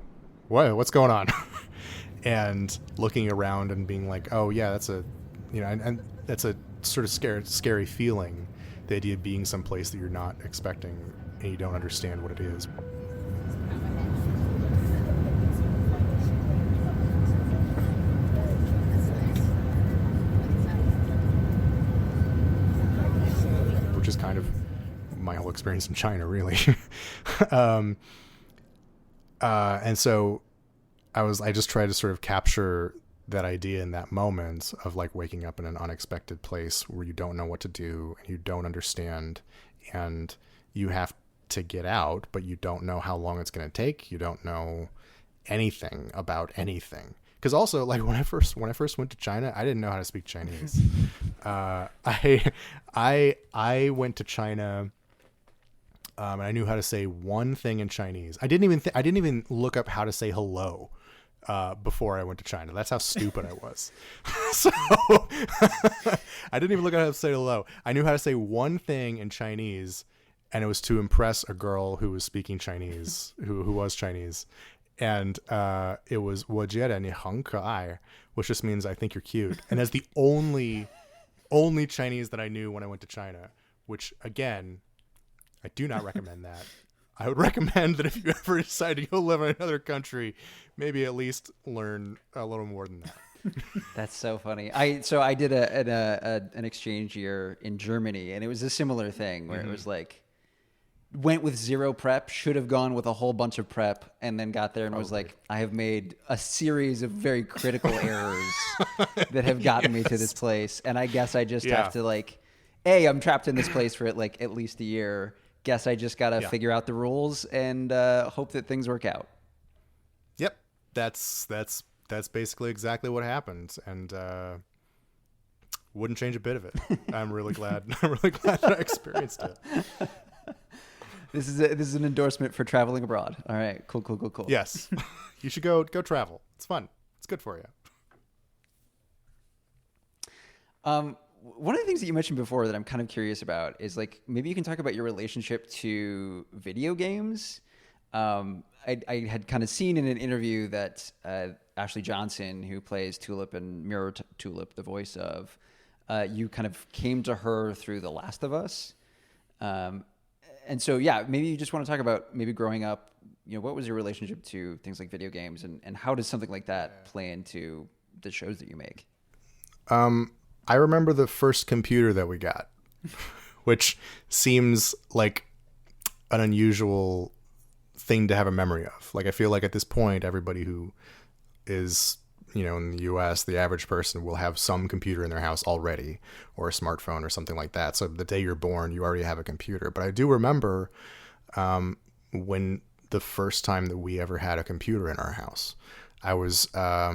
what's going on? And looking around and being like, oh yeah, that's and that's a sort of scary feeling, the idea of being someplace that you're not expecting and you don't understand what it is. Which is kind of my whole experience in China, really. And so I just tried to sort of capture that idea in that moment of like waking up in an unexpected place where you don't know what to do and you don't understand, and you have to get out, but you don't know how long it's going to take. You don't know anything about anything. Because also, like, when I first went to China, I didn't know how to speak Chinese. I went to China, and I knew how to say one thing in Chinese. I didn't even look up how to say hello before I went to China. That's how stupid I was. So I didn't even look at how to say hello. I knew how to say one thing in Chinese, and it was to impress a girl who was speaking Chinese, who was Chinese. And it was 我觉得你很可爱, which just means I think you're cute. And that's the only Chinese that I knew when I went to China, which, again, I do not recommend that. I would recommend that if you ever decide to go live in another country, maybe at least learn a little more than that. That's so funny. I did an exchange year in Germany, and it was a similar thing where it was like, went with zero prep, should have gone with a whole bunch of prep, and then got there and was like, I have made a series of very critical errors that have gotten me to this place. And I guess I just have to, like, I'm trapped in this place for like at least a year. Guess I just got to figure out the rules and hope that things work out. that's basically exactly what happened, and wouldn't change a bit of it. I'm really glad. I'm really glad that I experienced it. This is an endorsement for traveling abroad. All right, cool. Yes, you should go travel. It's fun. It's good for you. One of the things that you mentioned before that I'm kind of curious about is like maybe you can talk about your relationship to video games. I had kind of seen in an interview that Ashley Johnson, who plays Tulip and Mirror Tulip, the voice of, you kind of came to her through The Last of Us. And so, yeah, maybe you just want to talk about maybe growing up, what was your relationship to things like video games, and how does something like that play into the shows that you make? I remember the first computer that we got, which seems like an unusual thing to have a memory of. Like, I feel like at this point, everybody who is, in the US, the average person will have some computer in their house already, or a smartphone or something like that. So the day you're born, you already have a computer. But I do remember when the first time that we ever had a computer in our house. I was, I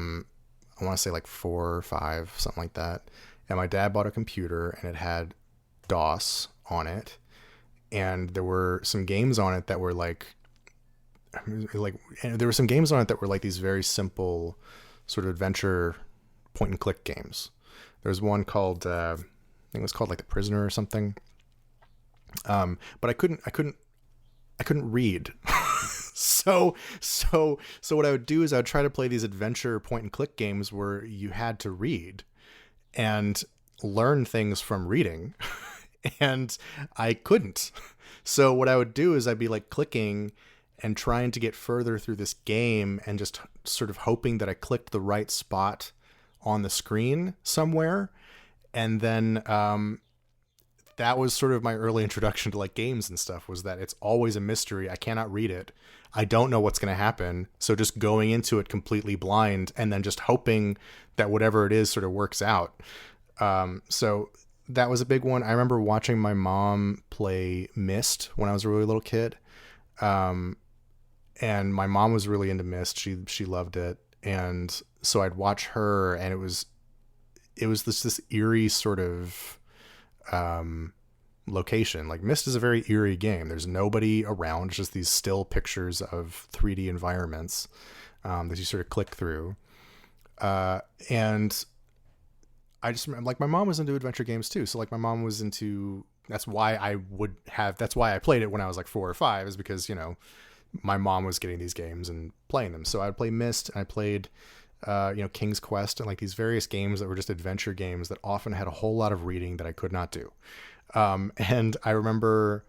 want to say like 4 or 5, something like that. And my dad bought a computer, and it had DOS on it. And there were some games on it that were these very simple sort of adventure point and click games. There was one called, I think it was called like The Prisoner or something. But I couldn't read. So what I would do is I would try to play these adventure point and click games where you had to read and learn things from reading. And I couldn't. So what I would do is I'd be like clicking and trying to get further through this game and just sort of hoping that I clicked the right spot on the screen somewhere. And then that was sort of my early introduction to like games and stuff, was that it's always a mystery. I cannot read it. I don't know what's going to happen. So just going into it completely blind and then just hoping that whatever it is sort of works out. So that was a big one. I remember watching my mom play Myst when I was a really little kid. And my mom was really into Myst. She loved it. And so I'd watch her, and it was this eerie sort of location. Like, Myst is a very eerie game. There's nobody around, just these still pictures of 3D environments that you sort of click through. And I just remember, like, my mom was into adventure games too. So like my mom was into, that's why I played it when I was like 4 or 5, is because, my mom was getting these games and playing them. So I'd play Myst, and I played, King's Quest, and like these various games that were just adventure games that often had a whole lot of reading that I could not do. And I remember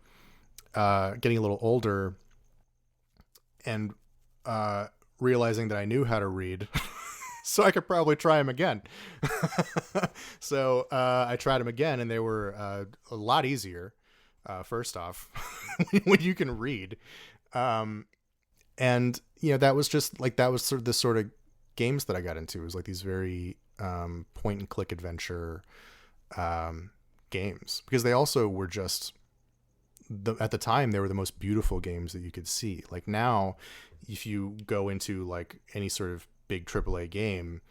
getting a little older and realizing that I knew how to read. So I could probably try them again. So I tried them again, and they were a lot easier, first off, when you can read. And, that was just like, that was sort of the sort of games that I got into. It was like these very point and click adventure games, because they also were just, at the time, they were the most beautiful games that you could see. Like now, if you go into like any sort of big AAA game,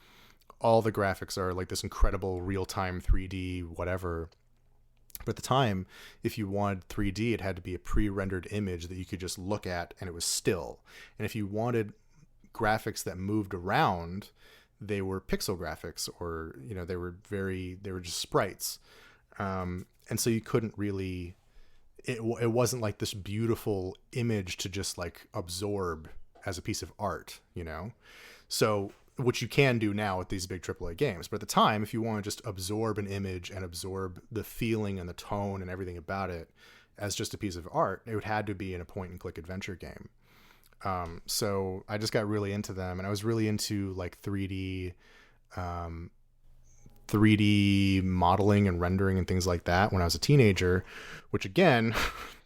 all the graphics are like this incredible real-time 3D whatever. But at the time, if you wanted 3D, it had to be a pre-rendered image that you could just look at and it was still. And if you wanted graphics that moved around, they were pixel graphics, or they were just sprites. And so you couldn't really, it wasn't like this beautiful image to just like absorb as a piece of art, So, which you can do now with these big AAA games. But at the time, if you want to just absorb an image and absorb the feeling and the tone and everything about it as just a piece of art, it would had to be in a point and click adventure game. So I just got really into them, and I was really into like 3D modeling and rendering and things like that when I was a teenager, which again,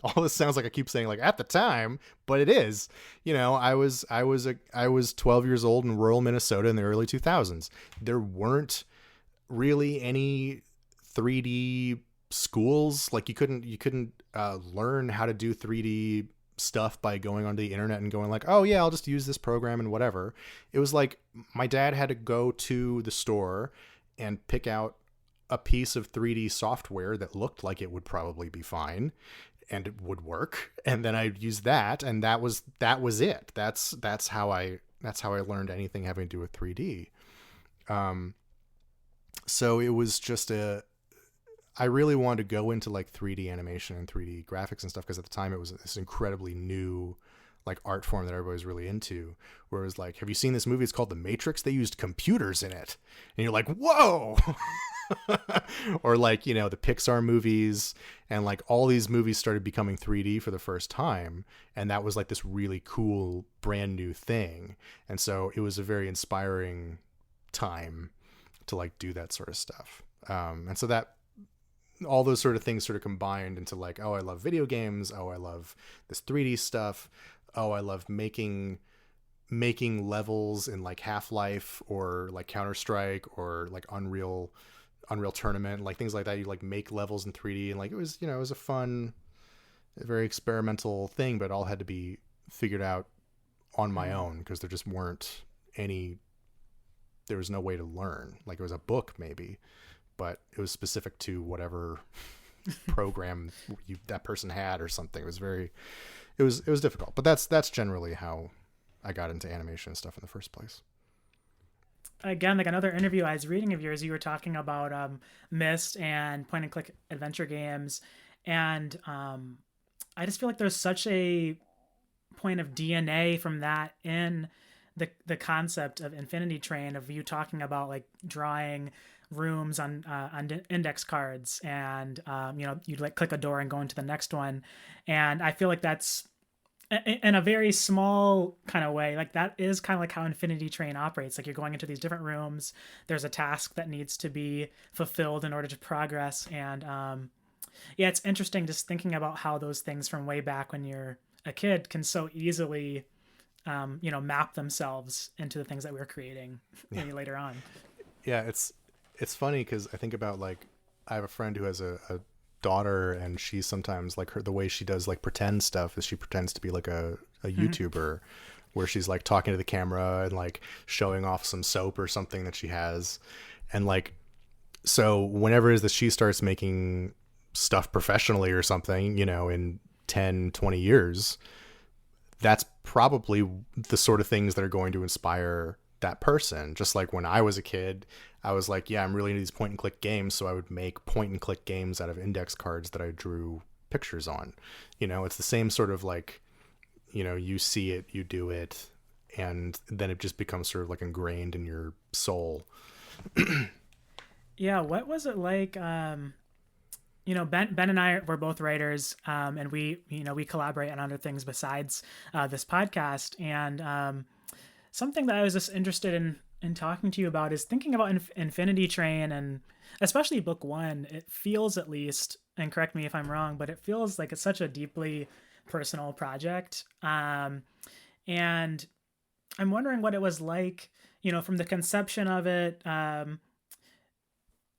all this sounds like I keep saying like at the time, but it is, I was 12 years old in rural Minnesota in the early 2000s. There weren't really any 3D schools. Like you couldn't learn how to do 3D stuff by going onto the internet and going like, oh yeah, I'll just use this program and whatever. It was like my dad had to go to the store and pick out a piece of 3D software that looked like it would probably be fine and it would work. And then I'd use that, and that was it. That's how I learned anything having to do with 3D. So it was just I really wanted to go into like 3D animation and 3D graphics and stuff, because at the time it was this incredibly new like art form that everybody was really into, where it was like, have you seen this movie? It's called The Matrix. They used computers in it. And you're like, whoa. Or like, you know, the Pixar movies, and like all these movies started becoming 3D for the first time. And that was like this really cool, brand new thing. And so it was a very inspiring time to like do that sort of stuff. And so that, all those sort of things sort of combined into like, oh, I love video games. Oh, I love this 3D stuff. Oh, I love making levels in like Half-Life or like Counter-Strike or like Unreal Tournament, like things like that. You like make levels in 3D, and like it was, you know, it was a fun, very experimental thing, but it all had to be figured out on my own, because there just weren't there was no way to learn. Like it was a book maybe, but it was specific to whatever program that person had or something. It was difficult, but that's generally how I got into animation and stuff in the first place. Again, like another interview I was reading of yours, you were talking about Myst and point and click adventure games. And I just feel like there's such a point of DNA from that in the concept of Infinity Train, of you talking about like drawing rooms on index cards, and you know, you'd like click a door and go into the next one. And I feel like that's, in a very small kind of way, like that is kind of like how Infinity Train operates. Like you're going into these different rooms, there's a task that needs to be fulfilled in order to progress. And yeah, it's interesting just thinking about how those things from way back when you're a kid can so easily you know, map themselves into the things that we're creating maybe later on. Yeah, it's funny because I think about like, I have a friend who has a daughter, and she sometimes like the way she does like pretend stuff is she pretends to be like a YouTuber, where she's like talking to the camera and like showing off some soap or something that she has. And like, so whenever it is that she starts making stuff professionally or something, you know, in 10, 20 years, that's probably the sort of things that are going to inspire that person. Just like when I was a kid, I was like, yeah, I'm really into these point and click games. So I would make point and click games out of index cards that I drew pictures on. You know, it's the same sort of like, you know, you see it, you do it, and then it just becomes sort of like ingrained in your soul. Yeah. What was it like? You know, Ben and I were both writers, and we collaborate on other things besides this podcast. And something that I was just interested in talking to you about is thinking about Infinity Train, and especially book one. It feels, at least, and correct me if I'm wrong, but it feels like it's such a deeply personal project. And I'm wondering what it was like, you know, from the conception of it,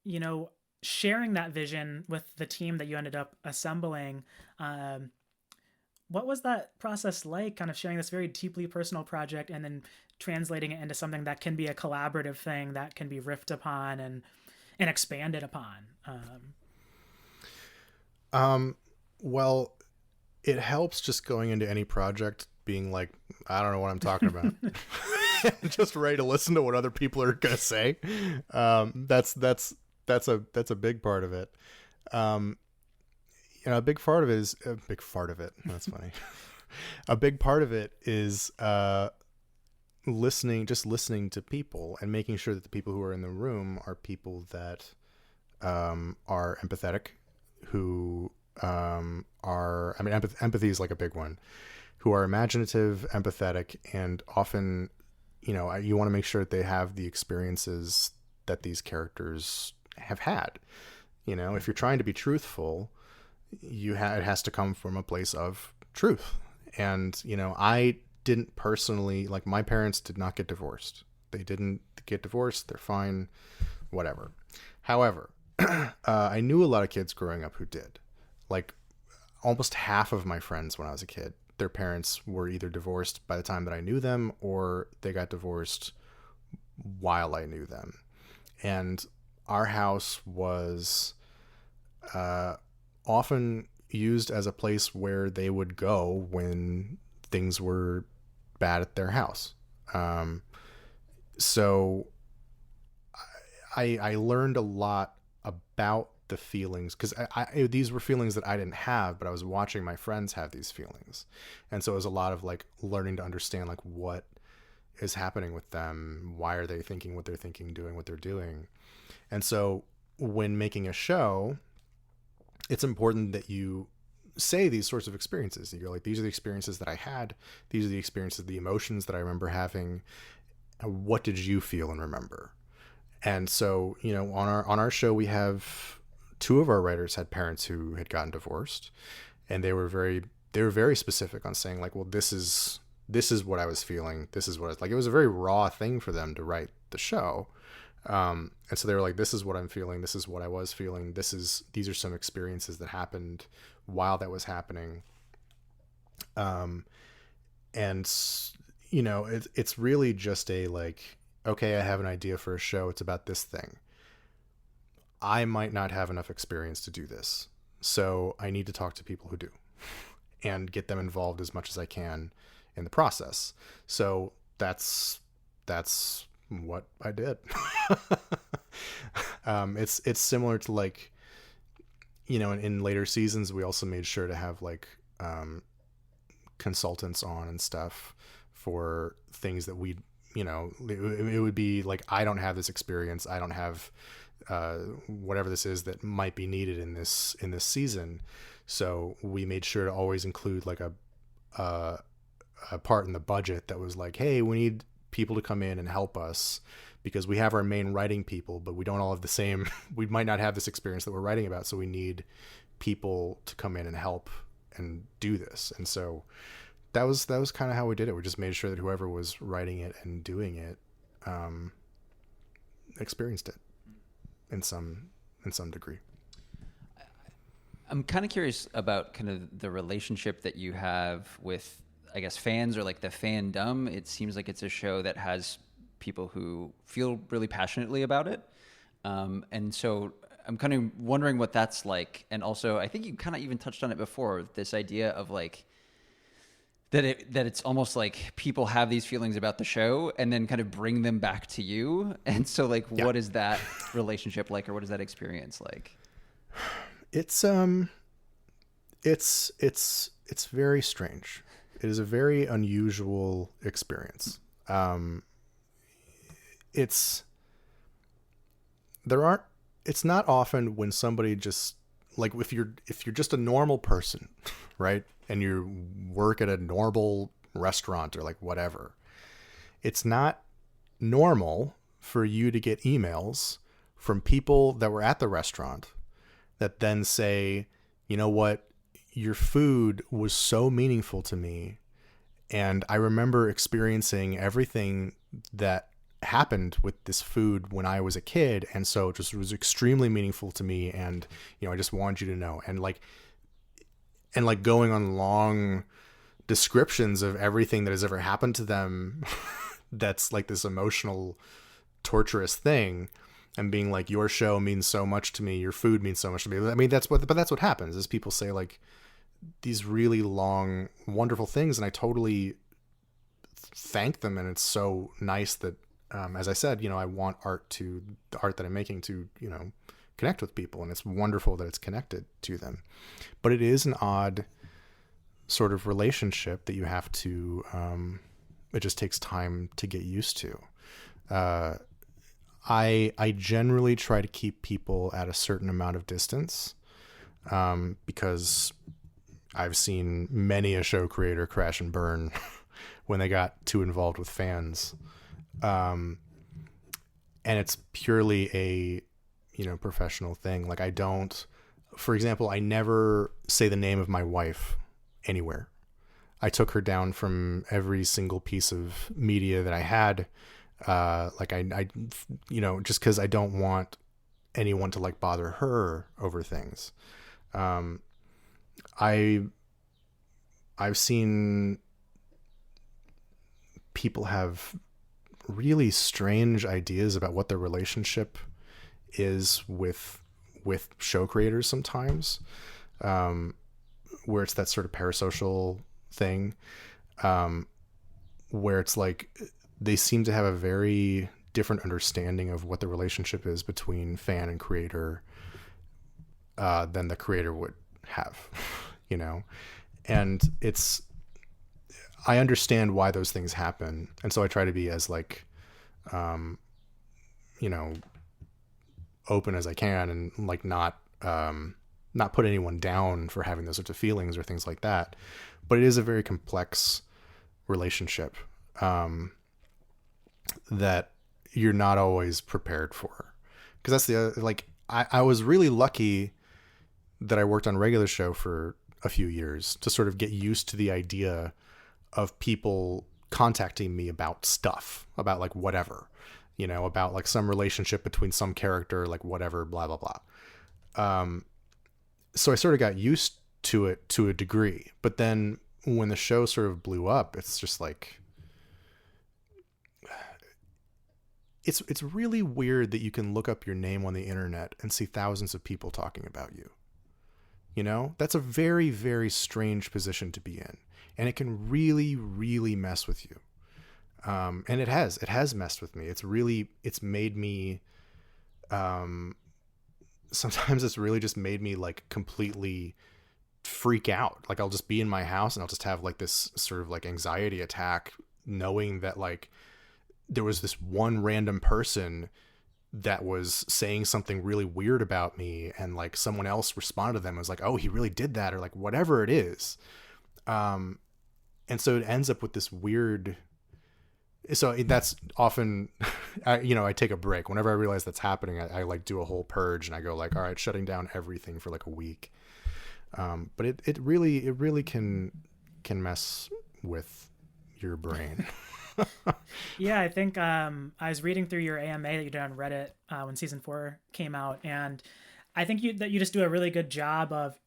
you know, sharing that vision with the team that you ended up assembling. What was that process like, kind of sharing this very deeply personal project and then translating it into something that can be a collaborative thing that can be riffed upon and expanded upon? Well, it helps just going into any project being like, I don't know what I'm talking about. Just ready to listen to what other people are going to say. That's a big part of it. You know, a big part of it is That's funny. A big part of it is listening to people and making sure that the people who are in the room are people that are empathetic, who are, I mean, empathy is like a big one, who are imaginative, empathetic, and often, you know, you want to make sure that they have the experiences that these characters have had. You know, if you're trying to be truthful, it has to come from a place of truth. And, you know, I didn't personally, like, my parents did not get divorced. They didn't get divorced. They're fine, whatever. However, I knew a lot of kids growing up who did. Like, almost half of my friends when I was a kid their parents were either divorced by the time that I knew them, or they got divorced while I knew them. And our house was often used as a place where they would go when things were bad at their house. So I learned a lot about the feelings, because these were feelings that I didn't have, but I was watching my friends have these feelings. And so it was a lot of like learning to understand like what is happening with them, why are they thinking what they're thinking, doing what they're doing. And so when making a show, it's important that you say these sorts of experiences. You're like, these are the experiences that I had. These are the experiences, the emotions that I remember having. What did you feel and remember? And so, you know, on our show, we have two of our writers had parents who had gotten divorced, and they were very specific on saying like, well, this is what I was feeling. This is what it's like. It was a very raw thing for them to write the show. And so they were like, this is what I'm feeling. This is what I was feeling. These are some experiences that happened while that was happening. And you know, it's really just a like, okay, I have an idea for a show. It's about this thing. I might not have enough experience to do this, so I need to talk to people who do and get them involved as much as I can in the process. So that's what I did. It's similar to like, you know, in later seasons, we also made sure to have like consultants on and stuff for things that we, you know, it would be like, I don't have this experience. I don't have whatever this is that might be needed in this season. So we made sure to always include like a part in the budget that was like, hey, we need people to come in and help us because we have our main writing people, but we don't all have the same, we might not have this experience that we're writing about. So we need people to come in and help and do this. And so that was kind of how we did it. We just made sure that whoever was writing it and doing it experienced it in some degree. I'm kind of curious about kind of the relationship that you have with, I guess, fans or like the fandom. It seems like it's a show that has people who feel really passionately about it. And so I'm kind of wondering what that's like. And also, I think you kind of even touched on it before, this idea of like, that it's almost like people have these feelings about the show and then kind of bring them back to you. And so like, yeah. What is that relationship like, or what is that experience like? It's very strange. It is a very unusual experience. It's not often when somebody just like, if you're just a normal person, right? And you work at a normal restaurant or like whatever, it's not normal for you to get emails from people that were at the restaurant that then say, you know what, your food was so meaningful to me. And I remember experiencing everything that happened with this food when I was a kid. And so it just was extremely meaningful to me. And, you know, I just wanted you to know. And going on long descriptions of everything that has ever happened to them that's like this emotional, torturous thing, and being like, your show means so much to me, your food means so much to me. I mean, that's what happens is people say like these really long, wonderful things, and I totally thank them, and it's so nice that, as I said, you know, I want the art that I'm making to, you know, connect with people, and it's wonderful that it's connected to them. But it is an odd sort of relationship that you have to, it just takes time to get used to. I generally try to keep people at a certain amount of distance, because I've seen many a show creator crash and burn when they got too involved with fans. And it's purely a, you know, professional thing. Like for example, I never say the name of my wife anywhere. I took her down from every single piece of media that I had. Like I, you know, just cause I don't want anyone to like bother her over things. I I've seen people have really strange ideas about what their relationship is with show creators sometimes, where it's that sort of parasocial thing, where it's like they seem to have a very different understanding of what the relationship is between fan and creator than the creator would have, you know? And I understand why those things happen. And so I try to be as like, you know, open as I can, and like not put anyone down for having those sorts of feelings or things like that. But it is a very complex relationship that you're not always prepared for. Because that's the other, like, I was really lucky that I worked on regular show for a few years to sort of get used to the idea of people contacting me about stuff, about like whatever, you know, about like some relationship between some character, like whatever, blah, blah, blah. So I sort of got used to it to a degree, but then when the show sort of blew up, it's just like, it's really weird that you can look up your name on the internet and see thousands of people talking about you. You know, that's a very, very strange position to be in. And it can really, really mess with you. And it has messed with me. It's made me, sometimes it's really just made me like completely freak out. Like I'll just be in my house and I'll just have like this sort of like anxiety attack, knowing that like there was this one random person that was saying something really weird about me, and like someone else responded to them and was like, oh, he really did that, or like whatever it is. And so it ends up with this weird, so that's often, I take a break whenever I realize that's happening. I like do a whole purge and I go like, all right, shutting down everything for like a week. But it really can mess with your brain. Yeah, I think I was reading through your AMA that you did on Reddit when season 4 came out, and I think you just do a really good job of,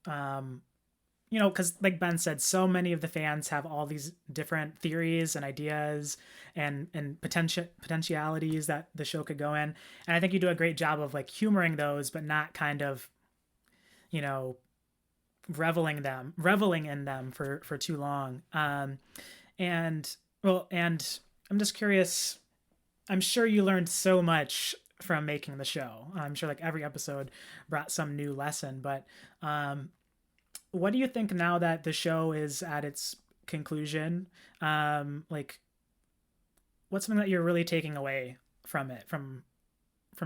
because like Ben said, so many of the fans have all these different theories and ideas and potentialities that the show could go in, and I think you do a great job of like humoring those, but not kind of, reveling in them for too long. And I'm just curious, I'm sure you learned so much from making the show. I'm sure like every episode brought some new lesson, but what do you think now that the show is at its conclusion? Like what's something that you're really taking away from it, from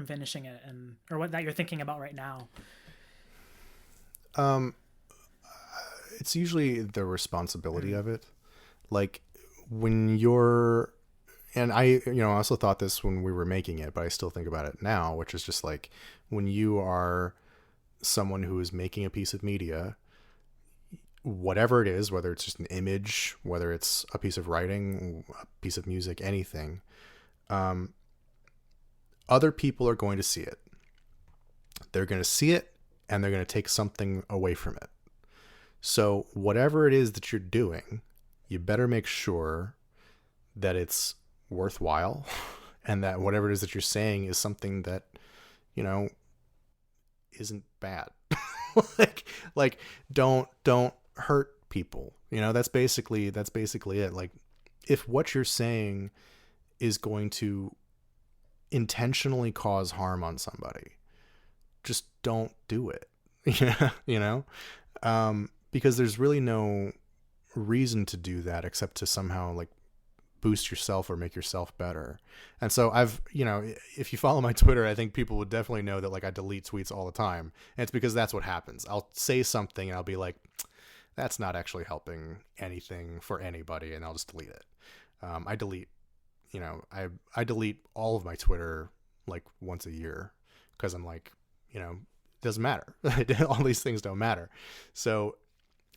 finishing it, and or what that you're thinking about right now? It's usually the responsibility of it. Like when you're, and I also thought this when we were making it, but I still think about it now, which is just like when you are someone who is making a piece of media, whatever it is, whether it's just an image, whether it's a piece of writing, a piece of music, anything, other people are going to see it. They're going to see it and they're going to take something away from it. So whatever it is that you're doing, you better make sure that it's worthwhile and that whatever it is that you're saying is something that, isn't bad. like don't hurt people. That's basically it. Like if what you're saying is going to intentionally cause harm on somebody, just don't do it. Because there's really no reason to do that except to somehow like boost yourself or make yourself better. And so I've, if you follow my Twitter, I think people would definitely know that like I delete tweets all the time. And it's because that's what happens. I'll say something and I'll be like, that's not actually helping anything for anybody, and I'll just delete it. I delete, I delete all of my Twitter like once a year because I'm like, it doesn't matter. All these things don't matter. So,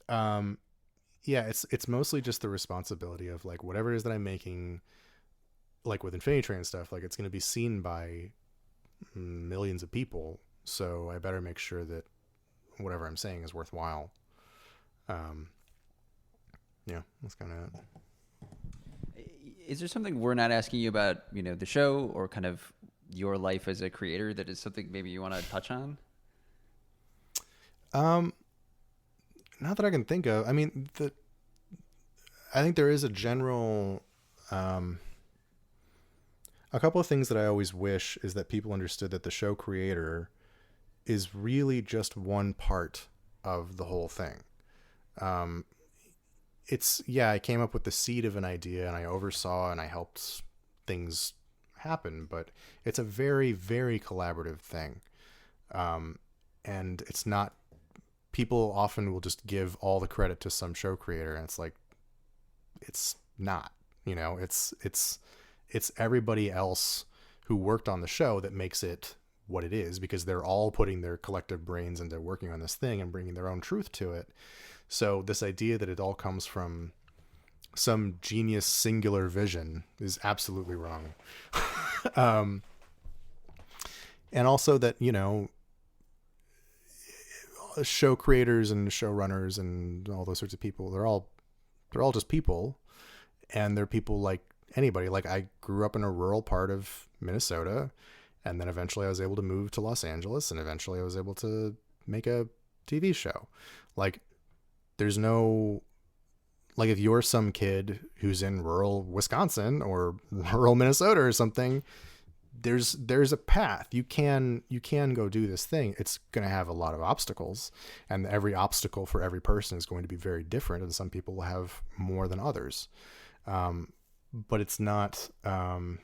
yeah, it's mostly just the responsibility of like whatever it is that I'm making, like with Infinity Train and stuff, like it's going to be seen by millions of people. So I better make sure that whatever I'm saying is worthwhile. yeah, that's kind of it. Is there something we're not asking you about, the show or kind of your life as a creator that is something maybe you want to touch on? Not that I can think of. I mean, I think there is a general, a couple of things that I always wish is that people understood that the show creator is really just one part of the whole thing. I came up with the seed of an idea and I oversaw and I helped things happen, but it's a very, very collaborative thing. And it's not, people often will just give all the credit to some show creator, and it's like, it's not, it's everybody else who worked on the show that makes it what it is, because they're all putting their collective brains into working on this thing and bringing their own truth to it. So this idea that it all comes from some genius singular vision is absolutely wrong. And also that, show creators and showrunners and all those sorts of people, they're all just people, and they're people like anybody. Like, I grew up in a rural part of Minnesota, and then eventually I was able to move to Los Angeles, and eventually I was able to make a TV show. Like, there's no, like, if you're some kid who's in rural Wisconsin or rural Minnesota or something, there's a path. You can go do this thing. It's going to have a lot of obstacles, and every obstacle for every person is going to be very different. And some people will have more than others. But it's not, I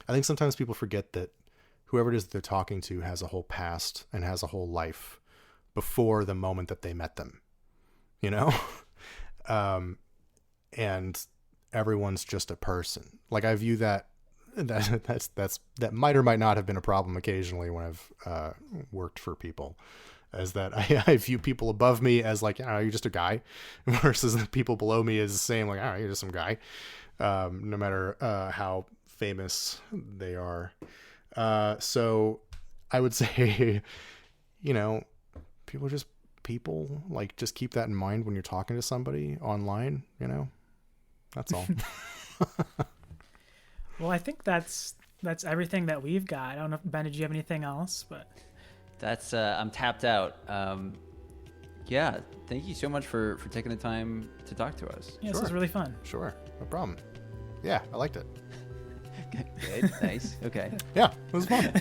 think sometimes people forget that whoever it is that they're talking to has a whole past and has a whole life before the moment that they met them, and everyone's just a person. Like, I view that might or might not have been a problem occasionally when I've worked for people, as that I view people above me as like, you're just a guy, versus the people below me as saying like, you're just some guy, no matter how famous they are. So I would say, people are just people. Like, just keep that in mind when you're talking to somebody online, that's all. Well, I think that's everything that we've got. I don't know, Ben, did you have anything else? But that's I'm tapped out. Yeah, thank you so much for taking the time to talk to us. Yeah, This was really fun. Sure, no problem. Yeah, I liked it. Good, nice. Okay. Yeah, it was fun.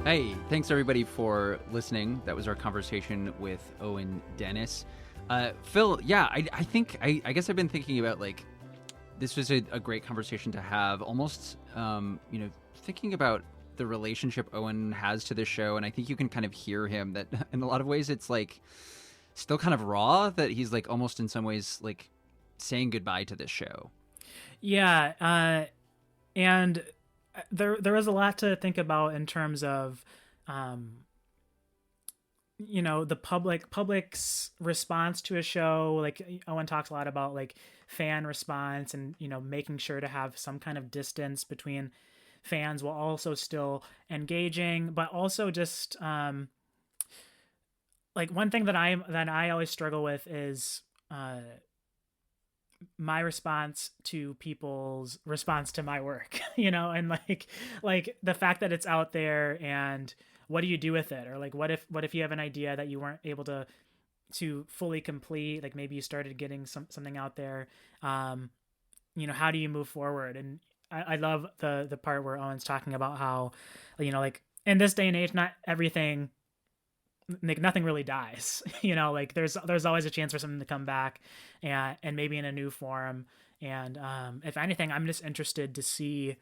Hey, thanks everybody for listening. That was our conversation with Owen Dennis. Phil, yeah, I guess I've been thinking about, like, this was a great conversation to have, almost, thinking about the relationship Owen has to this show. And I think you can kind of hear him that in a lot of ways it's like still kind of raw, that he's like almost in some ways like saying goodbye to this show. Yeah. And there is a lot to think about in terms of, the public's response to a show. Like, Owen talks a lot about like fan response and, making sure to have some kind of distance between fans while also still engaging, but also just, like, one thing that I always struggle with is, my response to people's response to my work, and like the fact that it's out there, and what do you do with it? Or like, what if you have an idea that you weren't able to fully complete, like maybe you started getting something out there, how do you move forward? And I love the part where Owen's talking about how, like, in this day and age, not everything, like, nothing really dies, like there's always a chance for something to come back, and maybe in a new form. And if anything, I'm just interested to see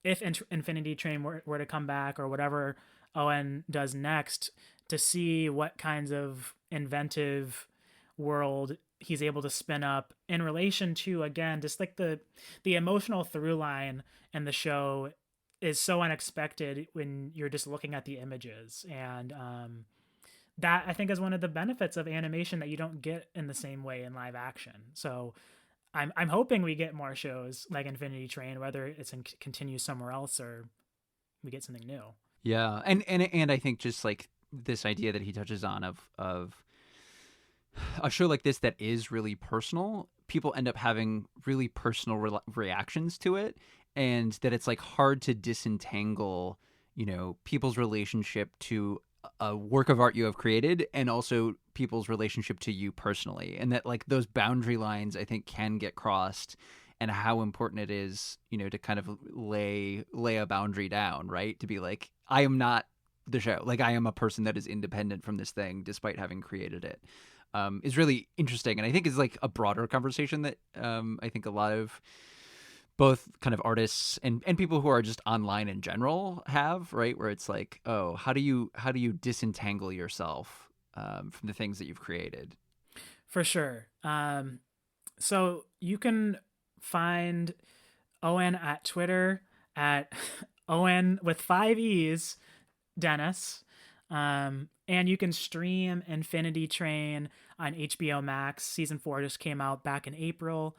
if Infinity Train were to come back, or whatever Owen does next, to see what kinds of inventive world he's able to spin up in relation to, again, just like the emotional through line in the show is so unexpected when you're just looking at the images. And that I think is one of the benefits of animation that you don't get in the same way in live action. So I'm hoping we get more shows like Infinity Train, whether it's continue somewhere else or we get something new. Yeah, and I think just like this idea that he touches on of a show like this that is really personal, people end up having really personal reactions to it, and that it's like hard to disentangle, people's relationship to a work of art you have created and also people's relationship to you personally, and that like those boundary lines I think can get crossed, and how important it is, to kind of lay a boundary down, right? To be like, I am not the show. Like, I am a person that is independent from this thing despite having created it, is really interesting. And I think is like a broader conversation that I think a lot of both kind of artists and people who are just online in general have, right? Where it's like, oh, how do you disentangle yourself from the things that you've created? For sure. So you can find Owen at Twitter at Owen with 5 E's Dennis. And you can stream Infinity Train on HBO Max. Season 4 just came out back in April.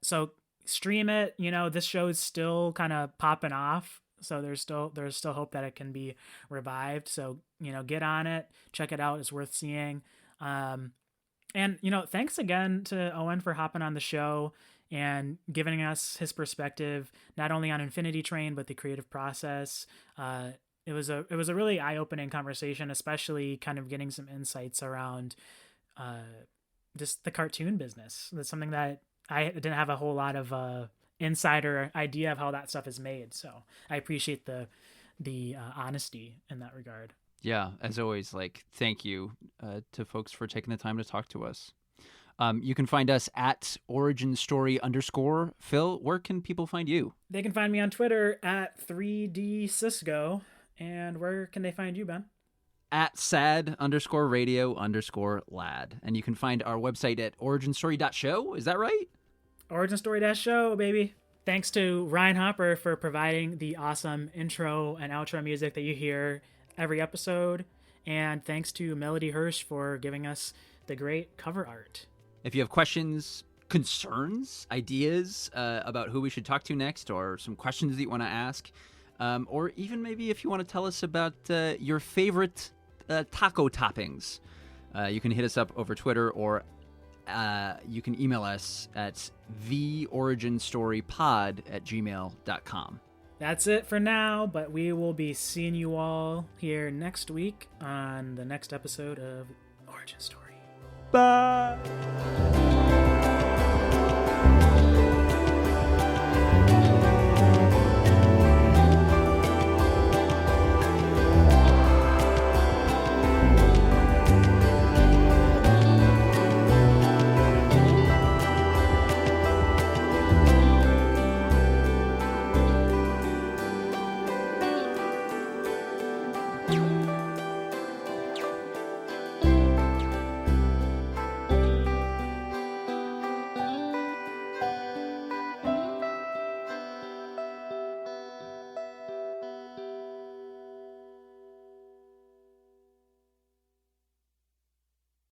So stream it. This show is still kind of popping off. So there's still hope that it can be revived. So, get on it, check it out. It's worth seeing. And, thanks again to Owen for hopping on the show and giving us his perspective, not only on Infinity Train, but the creative process. It was a really eye-opening conversation, especially kind of getting some insights around just the cartoon business. That's something that I didn't have a whole lot of insider idea of how that stuff is made. So I appreciate the honesty in that regard. Yeah, as always, like, thank you to folks for taking the time to talk to us. You can find us at @originstory_. Phil, where can people find you? They can find me on Twitter at 3DCisco. And where can they find you, Ben? At sad_radio_lad. And you can find our website at originstory.show. Is that right? Originstory.show, baby. Thanks to Ryan Hopper for providing the awesome intro and outro music that you hear every episode. And thanks to Melody Hirsch for giving us the great cover art. If you have questions, concerns, ideas about who we should talk to next, or some questions that you want to ask, or even maybe if you want to tell us about your favorite taco toppings, you can hit us up over Twitter, or you can email us at theoriginstorypod@gmail.com. That's it for now, but we will be seeing you all here next week on the next episode of Origin Story. Bye!